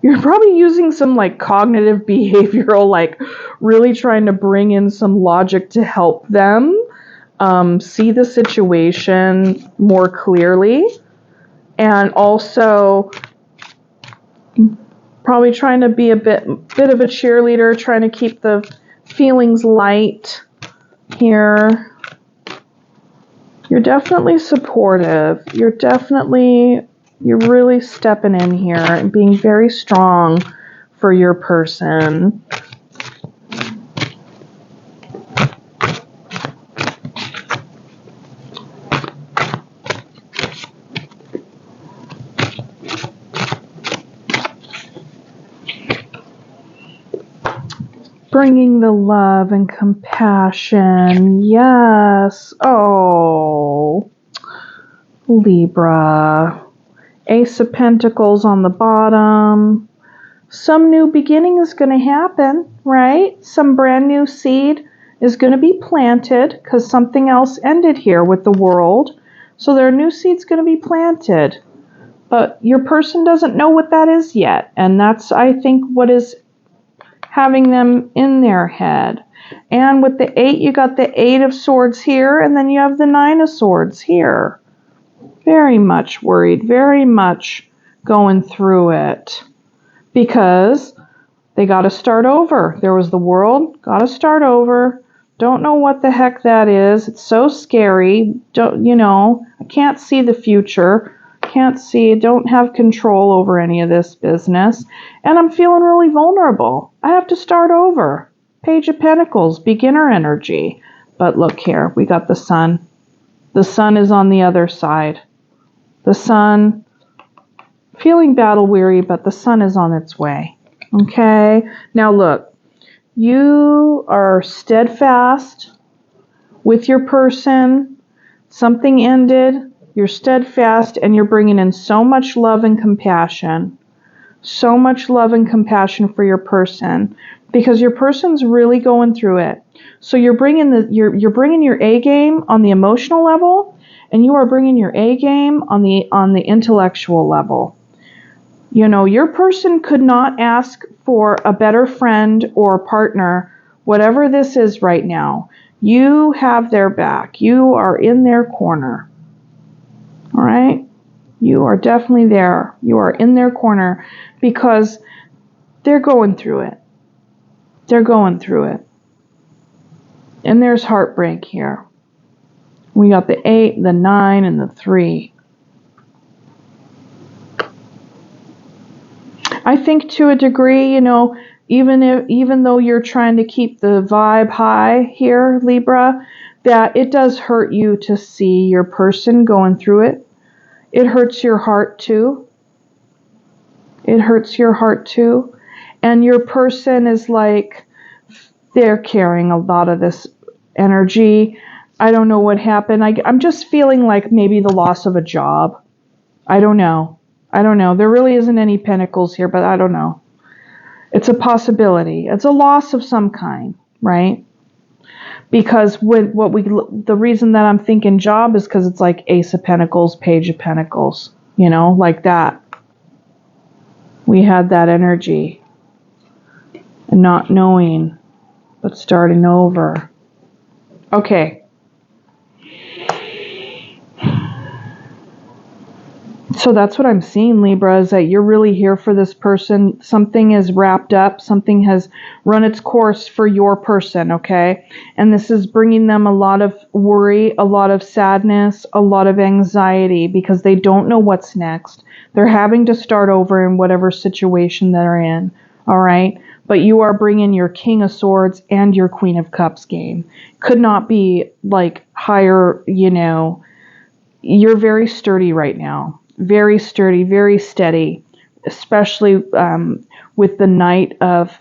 [SPEAKER 1] You're probably using some like cognitive behavioral, like really trying to bring in some logic to help them see the situation more clearly. And also probably trying to be a bit of a cheerleader, trying to keep the feelings light here. You're definitely supportive. You're really stepping in here and being very strong for your person. Bringing the love and compassion. Yes. Oh, Libra. Ace of Pentacles on the bottom. Some new beginning is going to happen, right? Some brand new seed is going to be planted, because something else ended here with the World. So their new seed's going to be planted. But your person doesn't know what that is yet. And that's, I think, what is having them in their head. And with the 8, you got the 8 of Swords here, and then you have the 9 of Swords here. Very much worried, very much going through it, because they got to start over. There was the World, got to start over. Don't know what the heck that is. It's so scary. I can't see the future. Don't have control over any of this business. And I'm feeling really vulnerable. I have to start over. Page of Pentacles, beginner energy. But look here, we got the Sun. The Sun is on the other side. The Sun, feeling battle weary, but the Sun is on its way. Okay? Now look, you are steadfast with your person. Something ended. You're steadfast, and you're bringing in so much love and compassion. So much love and compassion for your person, because your person's really going through it. So you're bringing your A game on the emotional level, and you are bringing your A game on the intellectual level. Your person could not ask for a better friend or partner, whatever this is right now. You have their back. You are in their corner. All right? You are definitely there. You are in their corner, because they're going through it. They're going through it. And there's heartbreak here. We got the 8, the 9, and the 3. I think to a degree, even though you're trying to keep the vibe high here, Libra, that it does hurt you to see your person going through it. It hurts your heart too. It hurts your heart too. And your person is like, they're carrying a lot of this energy. I don't know what happened. I'm just feeling like maybe the loss of a job. I don't know. There really isn't any pentacles here, but I don't know. It's a possibility. It's a loss of some kind, right? Because the reason that I'm thinking job is because it's like Ace of Pentacles, Page of Pentacles, like that. We had that energy. And not knowing, but starting over. Okay. So that's what I'm seeing, Libra, is that you're really here for this person. Something is wrapped up. Something has run its course for your person, okay? And this is bringing them a lot of worry, a lot of sadness, a lot of anxiety because they don't know what's next. They're having to start over in whatever situation they're in, all right? But you are bringing your King of Swords and your Queen of Cups game. Could not be like higher, you know. You're very sturdy right now. Very sturdy, very steady, especially with the Knight of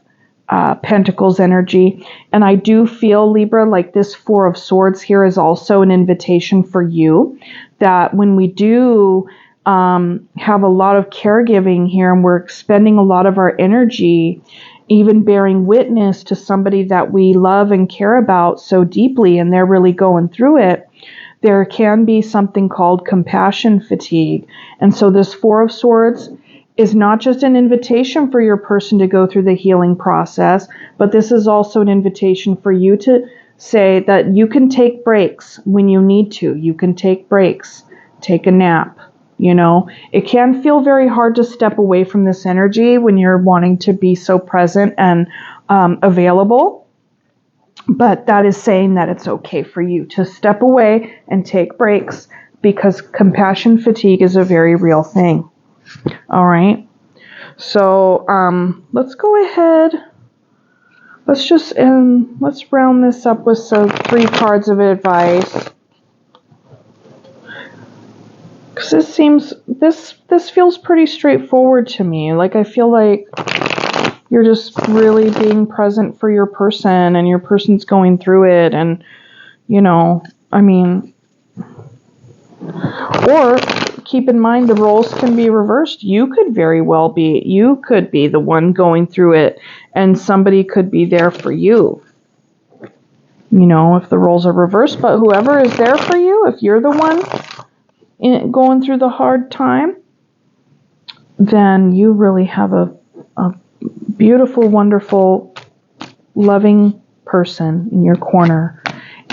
[SPEAKER 1] Pentacles energy. And I do feel, Libra, like this Four of Swords here is also an invitation for you, that when we do have a lot of caregiving here and we're expending a lot of our energy, even bearing witness to somebody that we love and care about so deeply and they're really going through it, there can be something called compassion fatigue. And so this Four of Swords is not just an invitation for your person to go through the healing process, but this is also an invitation for you to say that you can take breaks when you need to. You can take breaks, take a nap. You know, it can feel very hard to step away from this energy when you're wanting to be so present and available. But that is saying that it's okay for you to step away and take breaks because compassion fatigue is a very real thing. All right. So let's go ahead. Let's round this up with some 3 cards of advice. Because this feels pretty straightforward to me. Like I feel like you're just really being present for your person and your person's going through it. And, you know, I mean, or keep in mind the roles can be reversed. You could be the one going through it and somebody could be there for you. You know, if the roles are reversed, but whoever is there for you, if you're the one going through the hard time, then you really have a beautiful, wonderful, loving person in your corner.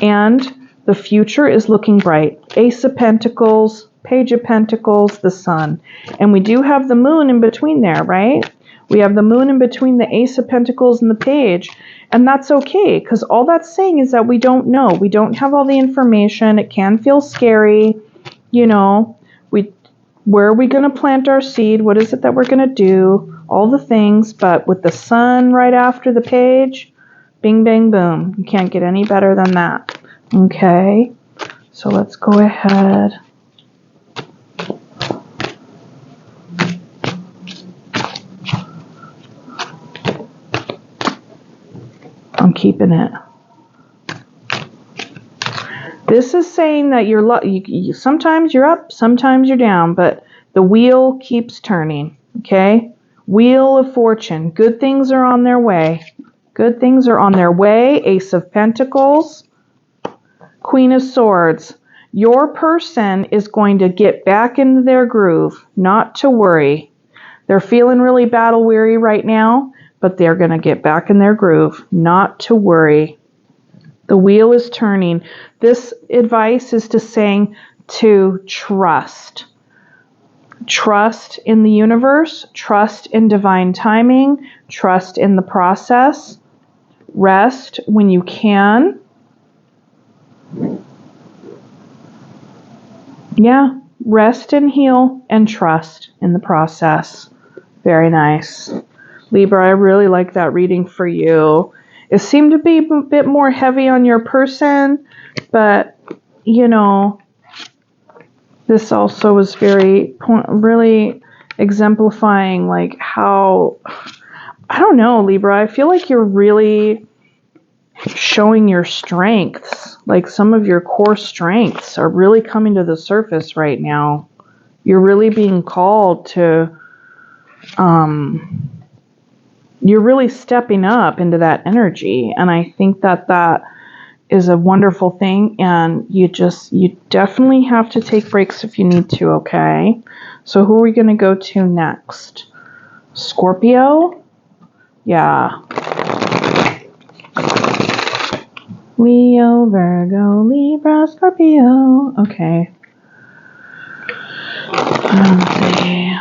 [SPEAKER 1] And the future is looking bright. Ace of Pentacles, Page of Pentacles, the Sun. And we do have the Moon in between there, right? We have the Moon in between the Ace of Pentacles and the Page. And that's okay, because all that's saying is that we don't know. We don't have all the information. It can feel scary. You know, where are we going to plant our seed? What is it that we're going to do? All the things, but with the Sun right after the Page, bing, bang, boom. You can't get any better than that. Okay, so let's go ahead. I'm keeping it. This is saying that you sometimes you're up, sometimes you're down, but the wheel keeps turning, okay? Wheel of Fortune. Good things are on their way. Good things are on their way. Ace of Pentacles. Queen of Swords. Your person is going to get back into their groove. Not to worry. They're feeling really battle weary right now, but they're going to get back in their groove. Not to worry. The wheel is turning. This advice is to saying to trust. Trust in the universe, trust in divine timing, trust in the process. Rest when you can. Yeah, rest and heal and trust in the process. Very nice. Libra, I really like that reading for you. It seemed to be a bit more heavy on your person, but, you know, this also was really exemplifying like how, I don't know, Libra, I feel like you're really showing your strengths. Like some of your core strengths are really coming to the surface right now. You're really being called to, you're really stepping up into that energy. And I think that is a wonderful thing. And you definitely have to take breaks if you need to, okay? So who are we going to go to next? Scorpio? Yeah. Leo, Virgo, Libra, Scorpio. Okay. Let's see.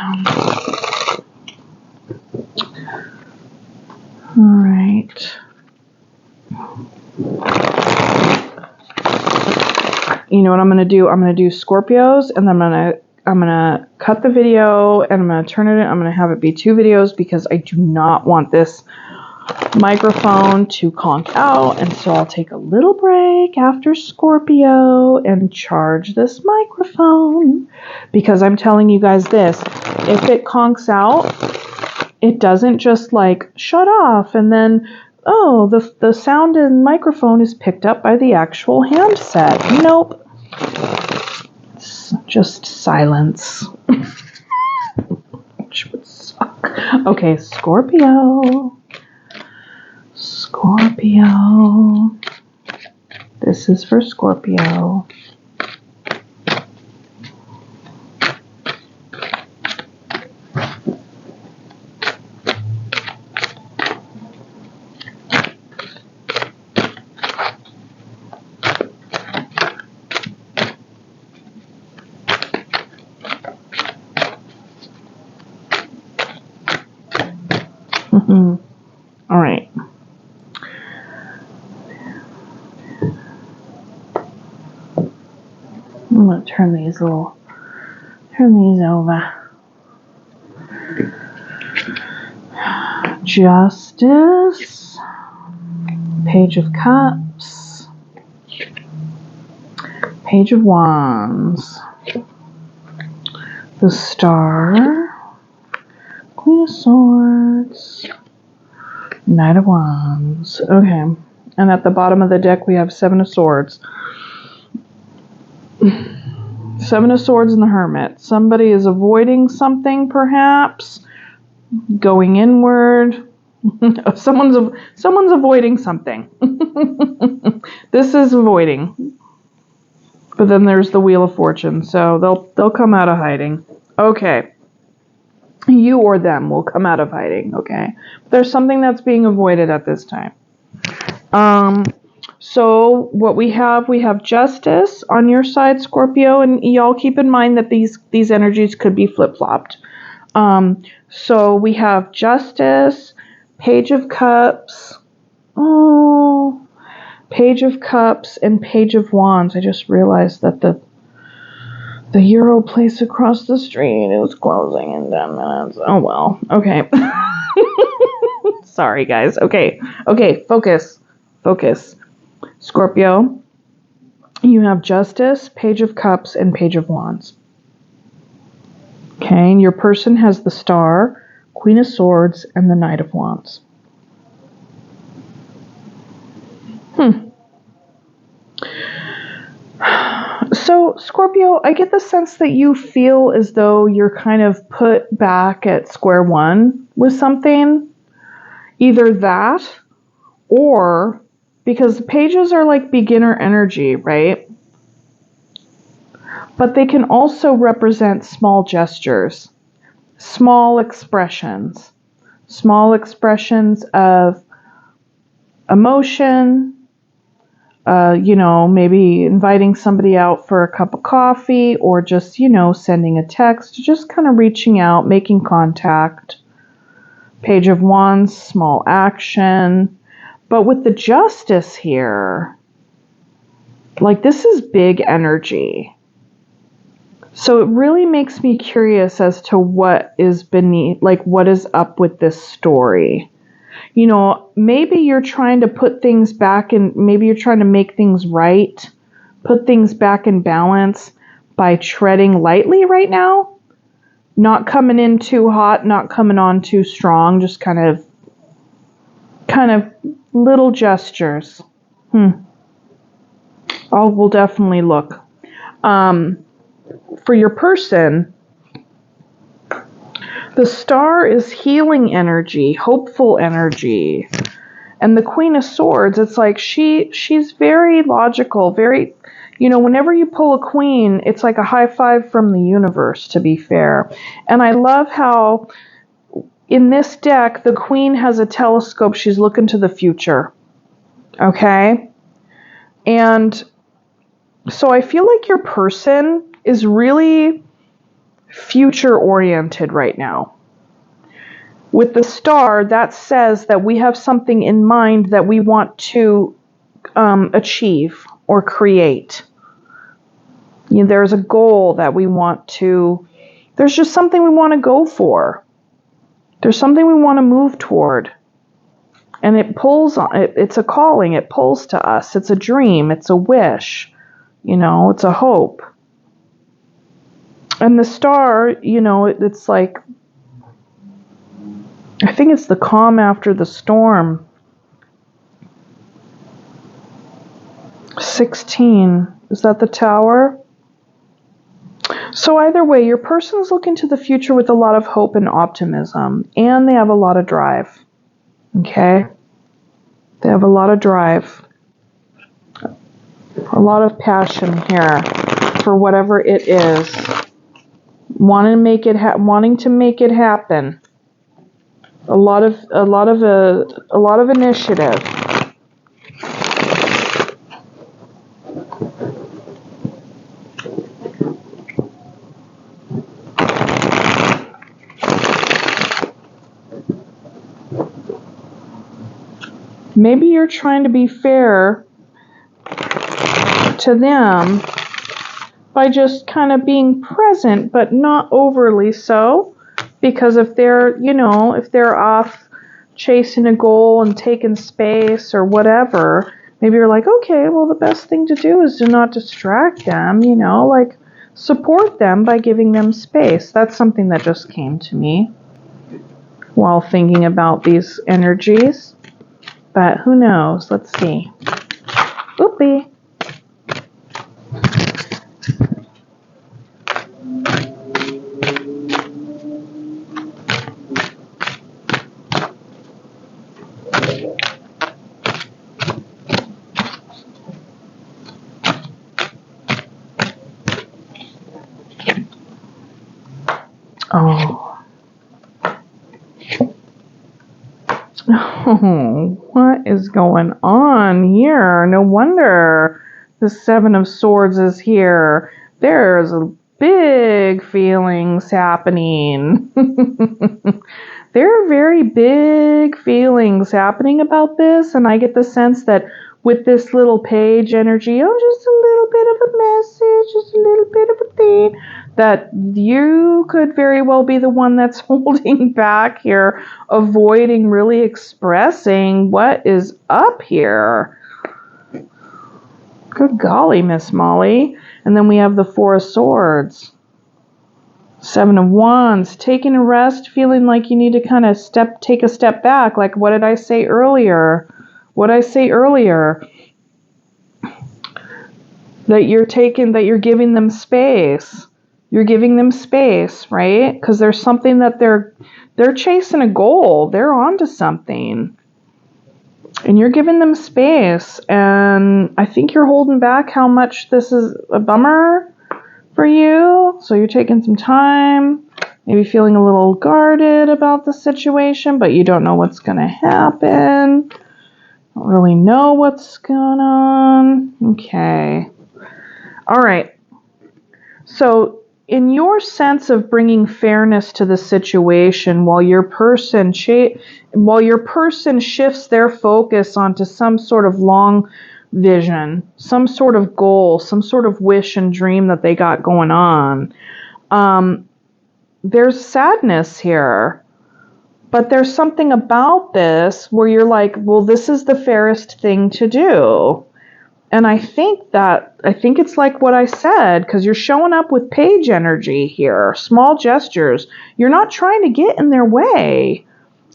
[SPEAKER 1] All right. You know what I'm going to do? I'm going to do Scorpios, and then I'm gonna cut the video, and I'm going to turn it in. I'm going to have it be 2 videos because I do not want this microphone to conk out, and so I'll take a little break after Scorpio and charge this microphone, because I'm telling you guys this, if it conks out, it doesn't just like shut off and then, oh, the sound and microphone is picked up by the actual handset. Nope. It's just silence. Which would suck. Okay, Scorpio. Scorpio. This is for Scorpio. All right. I'm going to turn these over. Justice, Page of Cups, Page of Wands, the Star, Queen of Swords, Knight of Wands. Okay, and at the bottom of the deck we have 7 of Swords. 7 of Swords and the Hermit. Somebody is avoiding something, perhaps. Going inward. Someone's avoiding something. This is avoiding. But then there's the Wheel of Fortune, so they'll come out of hiding. Okay. You or them will come out of hiding, okay? There's something that's being avoided at this time. So what we have Justice on your side, Scorpio, and y'all keep in mind that these energies could be flip-flopped. So we have Justice, Page of Cups, Page of Cups, and Page of Wands. I just realized that the Euro place across the street is closing in 10 minutes. Oh well. Okay. Sorry, guys. Okay, focus. Scorpio, you have Justice, Page of Cups, and Page of Wands. Okay, and your person has the Star, Queen of Swords, and the Knight of Wands. So, Scorpio, I get the sense that you feel as though you're kind of put back at square one with something. Either that, or because pages are like beginner energy, right? But they can also represent small gestures, small expressions of emotion, maybe inviting somebody out for a cup of coffee, or just, sending a text, just kind of reaching out, making contact. Page of Wands, small action. But with the Justice here, like, this is big energy. So it really makes me curious as to what is beneath, like, what is up with this story. Maybe you're trying to put things back in, maybe you're trying to make things right, put things back in balance by treading lightly right now. Not coming in too hot, not coming on too strong, just kind of little gestures. We'll definitely look. For your person, the Star is healing energy, hopeful energy. And the Queen of Swords, it's like she's very logical, very, whenever you pull a queen, it's like a high five from the universe, to be fair. And I love how, in this deck, the Queen has a telescope. She's looking to the future. Okay? And so I feel like your person is really future oriented right now. With the star, that says that we have something in mind that we want to achieve or create. You know, there's a goal that we want to, there's just something we want to go for. There's something we want to move toward. And it pulls on it. It's a calling. It pulls to us. It's a dream. It's a wish. You know, it's a hope. And the star, you know, it's like, I think it's the calm after the storm. 16. Is that the Tower? So either way, your person's looking to the future with a lot of hope and optimism. And they have a lot of drive. Okay? They have a lot of drive. A lot of passion here for whatever it is. Wanting to make it happen. A lot of initiative. Maybe you're trying to be fair to them by just kind of being present, but not overly so. Because if they're, you know, if they're off chasing a goal and taking space or whatever, maybe you're like, okay, well, the best thing to do is to not distract them, you know, like support them by giving them space. That's something that just came to me while thinking about these energies. But who knows? Let's see. Oopie. Oh, what is going on here? No wonder the Seven of Swords is here. There's big feelings happening. There are very big feelings happening about this, and I get the sense that with this little page energy, just a little bit of a message, just a little bit of a thing, that you could very well be the one that's holding back here, avoiding really expressing what is up here. Good golly, Miss Molly. And then we have the Four of Swords. Seven of Wands, taking a rest, feeling like you need to kind of take a step back. Like, what did I say earlier? That you're giving them space. You're giving them space, right? Because there's something that they're chasing a goal. They're onto something. And you're giving them space. And I think you're holding back how much this is a bummer for you. So you're taking some time, maybe feeling a little guarded about the situation, but you don't know what's going to happen. Don't really know what's going on. Okay. All right. So in your sense of bringing fairness to the situation, while your person shifts their focus onto some sort of long vision, some sort of goal, some sort of wish and dream that they got going on, there's sadness here. But there's something about this where you're like, well, this is the fairest thing to do. And I think it's like what I said, because you're showing up with page energy here, small gestures. You're not trying to get in their way.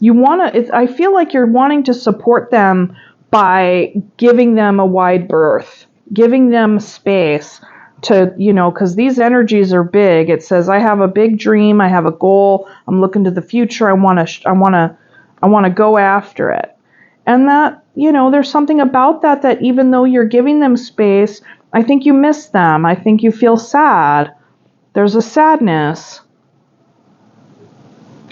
[SPEAKER 1] I feel like you're wanting to support them by giving them a wide berth, giving them space to, because these energies are big. It says, I have a big dream. I have a goal. I'm looking to the future. I want to go after it. And that, there's something about that even though you're giving them space, I think you miss them. I think you feel sad. There's a sadness.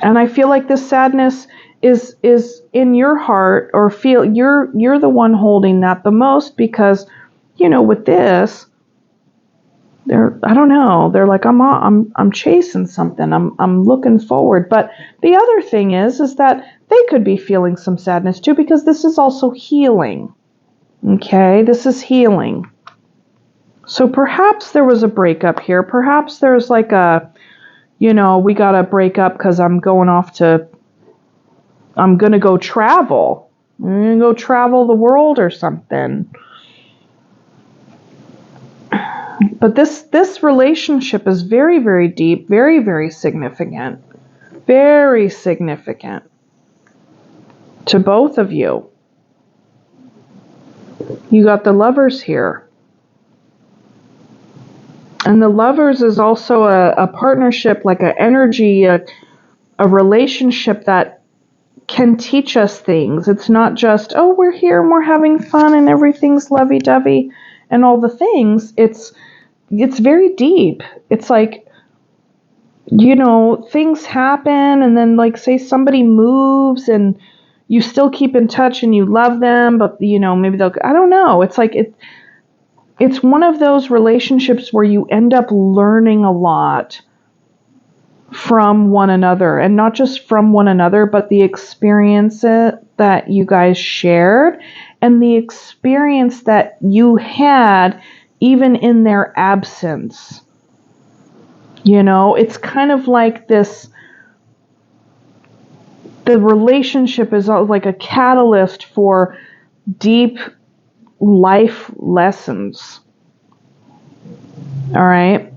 [SPEAKER 1] And I feel like this sadness is in your heart, or feel you're the one holding that the most, because, with this, I don't know, they're like, I'm chasing something. I'm looking forward. But the other thing is that they could be feeling some sadness too, because this is also healing. Okay? This is healing. So perhaps there was a breakup here. Perhaps there's like we got to break up because I'm going to go travel. I'm going to go travel the world or something. But this relationship is very, very deep, very, very significant. Very significant to both of you. You got the Lovers here. And the Lovers is also a partnership, like an energy, a relationship that can teach us things. It's not just, oh, we're here and we're having fun and everything's lovey-dovey and all the things. It's very deep. It's like, things happen, and then, like, say somebody moves and you still keep in touch and you love them, but, maybe I don't know. It's like, it's one of those relationships where you end up learning a lot from one another, and not just from one another, but the experience that you guys shared and the experience that you had even in their absence. It's kind of like this, the relationship is like a catalyst for deep life lessons. All right.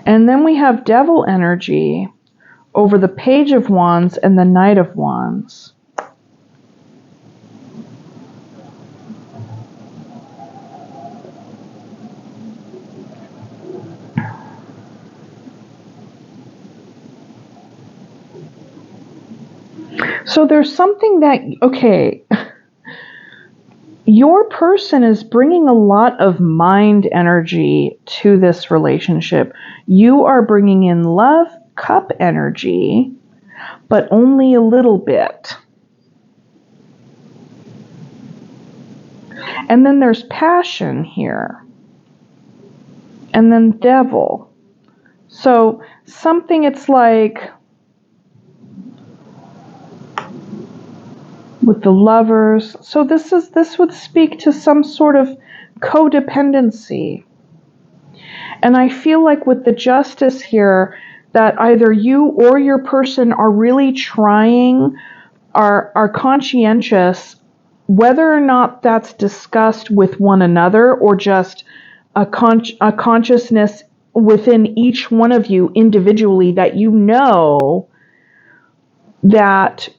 [SPEAKER 1] And then we have Devil energy over the Page of Wands and the Knight of Wands. So there's something that, okay, your person is bringing a lot of mind energy to this relationship. You are bringing in love, cup energy, but only a little bit. And then there's passion here. And then devil. So something, it's like, with the Lovers. So this would speak to some sort of codependency. And I feel like with the Justice here, that either you or your person are really trying, are conscientious, whether or not that's discussed with one another, or just a consciousness within each one of you individually, that that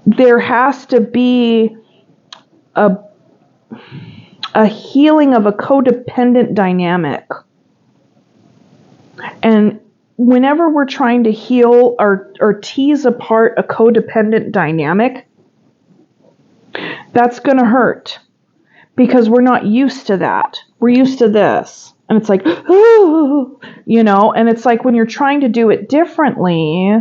[SPEAKER 1] there has to be a healing of a codependent dynamic. And whenever we're trying to heal or tease apart a codependent dynamic, that's going to hurt, because we're not used to that. We're used to this. And it's like, oh, and it's like when you're trying to do it differently,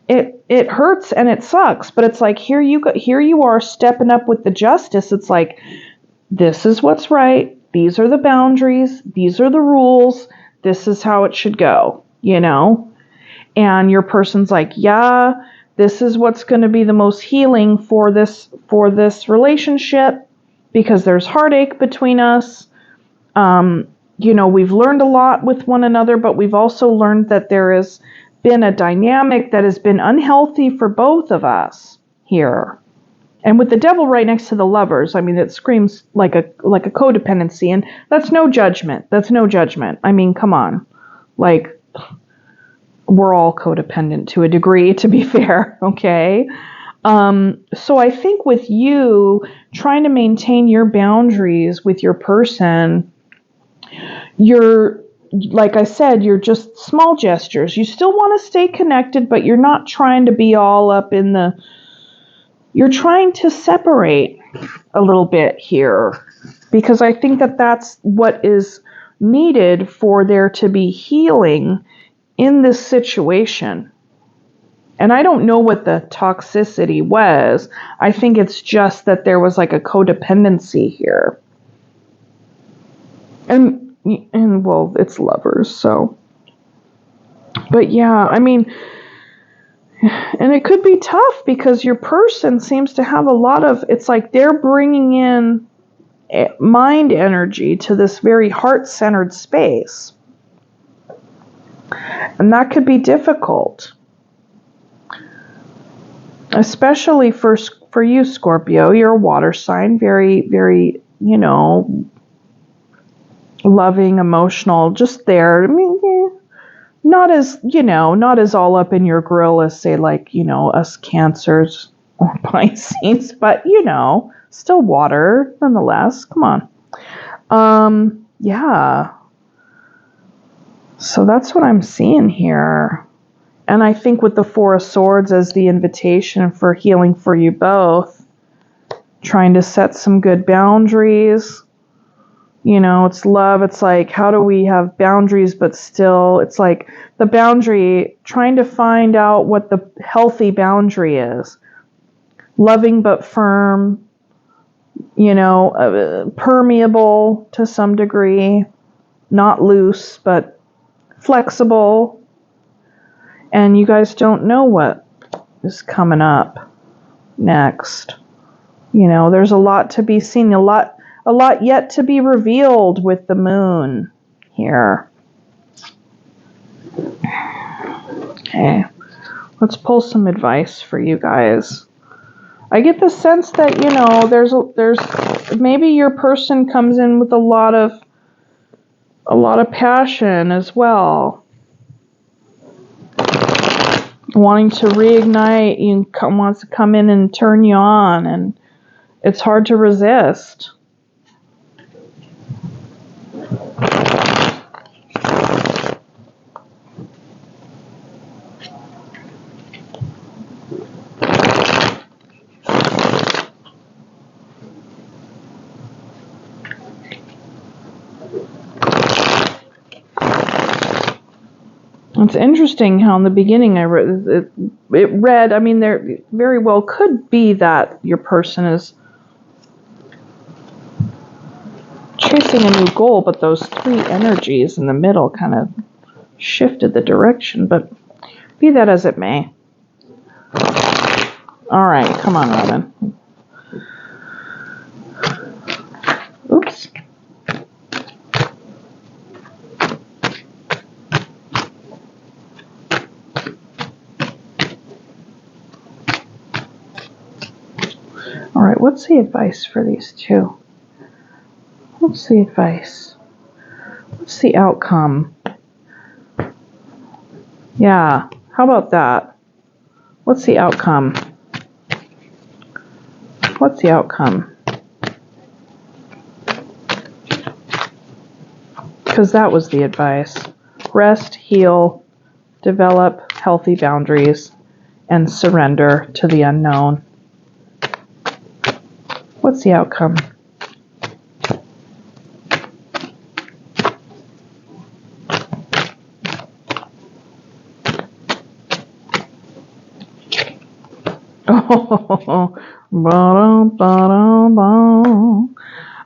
[SPEAKER 1] it hurts and it sucks. But it's like, here you are stepping up with the Justice. It's like, this is what's right. These are the boundaries. These are the rules. This is how it should go, And your person's like, yeah, this is what's going to be the most healing for this relationship, because there's heartache between us. We've learned a lot with one another, but we've also learned that there has been a dynamic that has been unhealthy for both of us here. And with the Devil right next to the Lovers, I mean, it screams like a codependency, and that's no judgment. That's no judgment. I mean, come on. Like, we're all codependent to a degree, to be fair, okay? So I think with you trying to maintain your boundaries with your person, like I said, you're just small gestures. You still want to stay connected, but you're not trying to be all up in the... You're trying to separate a little bit here, because I think that that's what is needed for there to be healing in this situation. And I don't know what the toxicity was. I think it's just that there was like a codependency here. And well, it's lovers, so. But yeah, I mean, and it could be tough because your person seems to have a lot of, it's like they're bringing in mind energy to this very heart-centered space. And that could be difficult. Especially for you, Scorpio. You're a water sign, very, very, loving, emotional, just there. I mean, not as all up in your grill as, say, like, us Cancers or Pisces, but, still water, nonetheless. Come on. Yeah. So that's what I'm seeing here. And I think with the Four of Swords as the invitation for healing for you both, trying to set some good boundaries. It's love. It's like, how do we have boundaries, but still, it's like the boundary, trying to find out what the healthy boundary is. Loving but firm, permeable to some degree, not loose, but flexible. And you guys don't know what is coming up next. There's a lot to be seen, a lot yet to be revealed with the moon here. Okay, let's pull some advice for you guys. I get the sense that, there's maybe your person comes in with a lot of passion as well. Wanting to reignite, wants to come in and turn you on, and it's hard to resist. It's interesting how in the beginning I read, I mean, there very well could be that your person is chasing a new goal, but those three energies in the middle kind of shifted the direction, but be that as it may. All right, come on, Robin. Oops. All right, what's the advice for these two? What's the advice? What's the outcome? Yeah, how about that? What's the outcome? What's the outcome? Because that was the advice. Rest, heal, develop healthy boundaries, and surrender to the unknown. What's the outcome? Oh,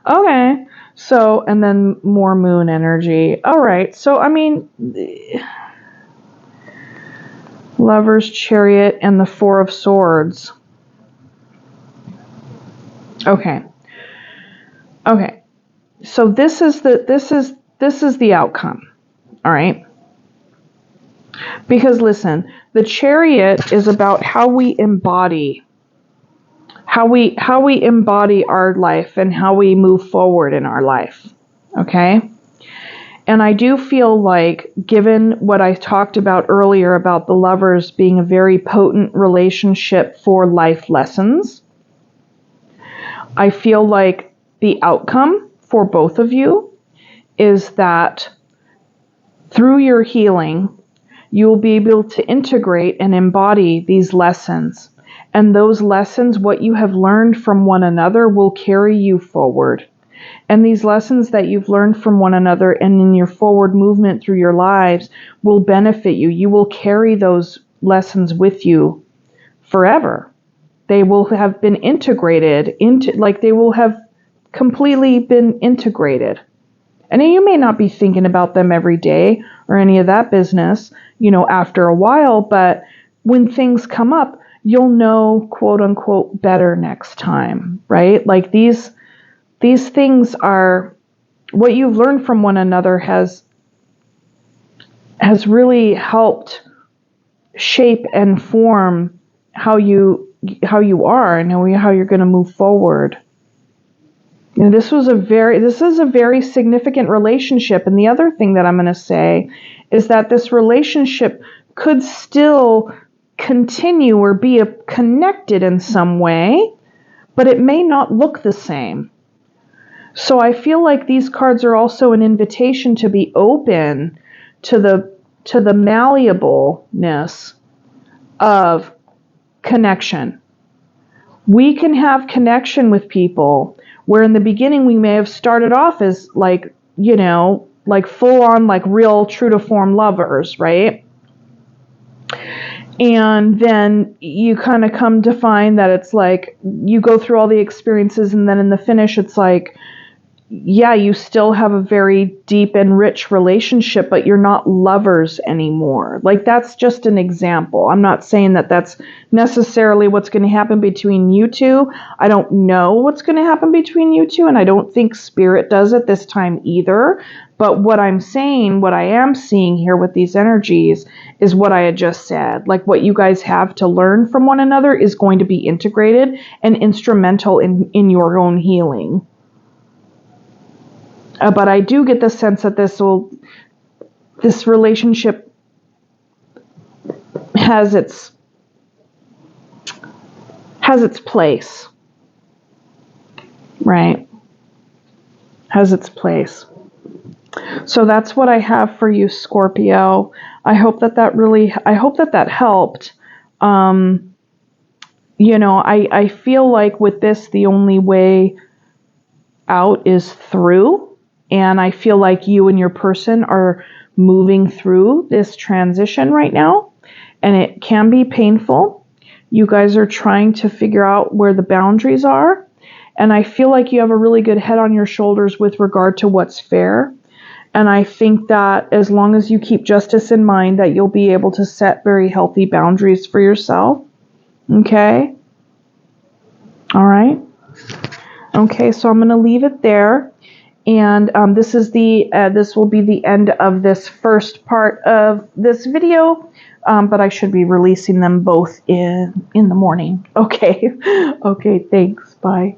[SPEAKER 1] okay. So, and then more moon energy. All right. So, I mean, Lover's Chariot and the Four of Swords. Okay. Okay. So this is the outcome. All right. Because listen, the Chariot is about how we embody our life and how we move forward in our life. Okay? And I do feel like, given what I talked about earlier about the Lovers being a very potent relationship for life lessons, I feel like the outcome for both of you is that through your healing, you'll be able to integrate and embody these lessons. And those lessons, what you have learned from one another, will carry you forward. And these lessons that you've learned from one another and in your forward movement through your lives will benefit you. You will carry those lessons with you forever. They will have been integrated into, like they will have completely been integrated. And you may not be thinking about them every day or any of that business, after a while, but when things come up, you'll know, quote unquote, better next time, right? Like these things are what you've learned from one another has really helped shape and form how you are and how you're going to move forward. And this is a very significant relationship. And the other thing that I'm going to say is that this relationship could still continue or be connected in some way, but it may not look the same. So I feel like these cards are also an invitation to be open to the malleableness of connection. We can have connection with people where in the beginning we may have started off as like full on, like real true to form lovers, right? And then you kind of come to find that it's like you go through all the experiences and then in the finish it's like, yeah, you still have a very deep and rich relationship, but you're not lovers anymore. Like that's just an example. I'm not saying that that's necessarily what's going to happen between you two. I don't know what's going to happen between you two, and I don't think Spirit does at this time either. But what I am seeing here with these energies is what I had just said. Like what you guys have to learn from one another is going to be integrated and instrumental in your own healing. But I do get the sense that this relationship has its place, right? Has its place. So that's what I have for you, Scorpio. I hope that helped. I feel like with this, the only way out is through. And I feel like you and your person are moving through this transition right now. And it can be painful. You guys are trying to figure out where the boundaries are. And I feel like you have a really good head on your shoulders with regard to what's fair. And I think that as long as you keep justice in mind, that you'll be able to set very healthy boundaries for yourself. Okay? All right? Okay, so I'm going to leave it there. And this will be the end of this first part of this video, but I should be releasing them both in the morning. Okay. Okay, thanks. Bye.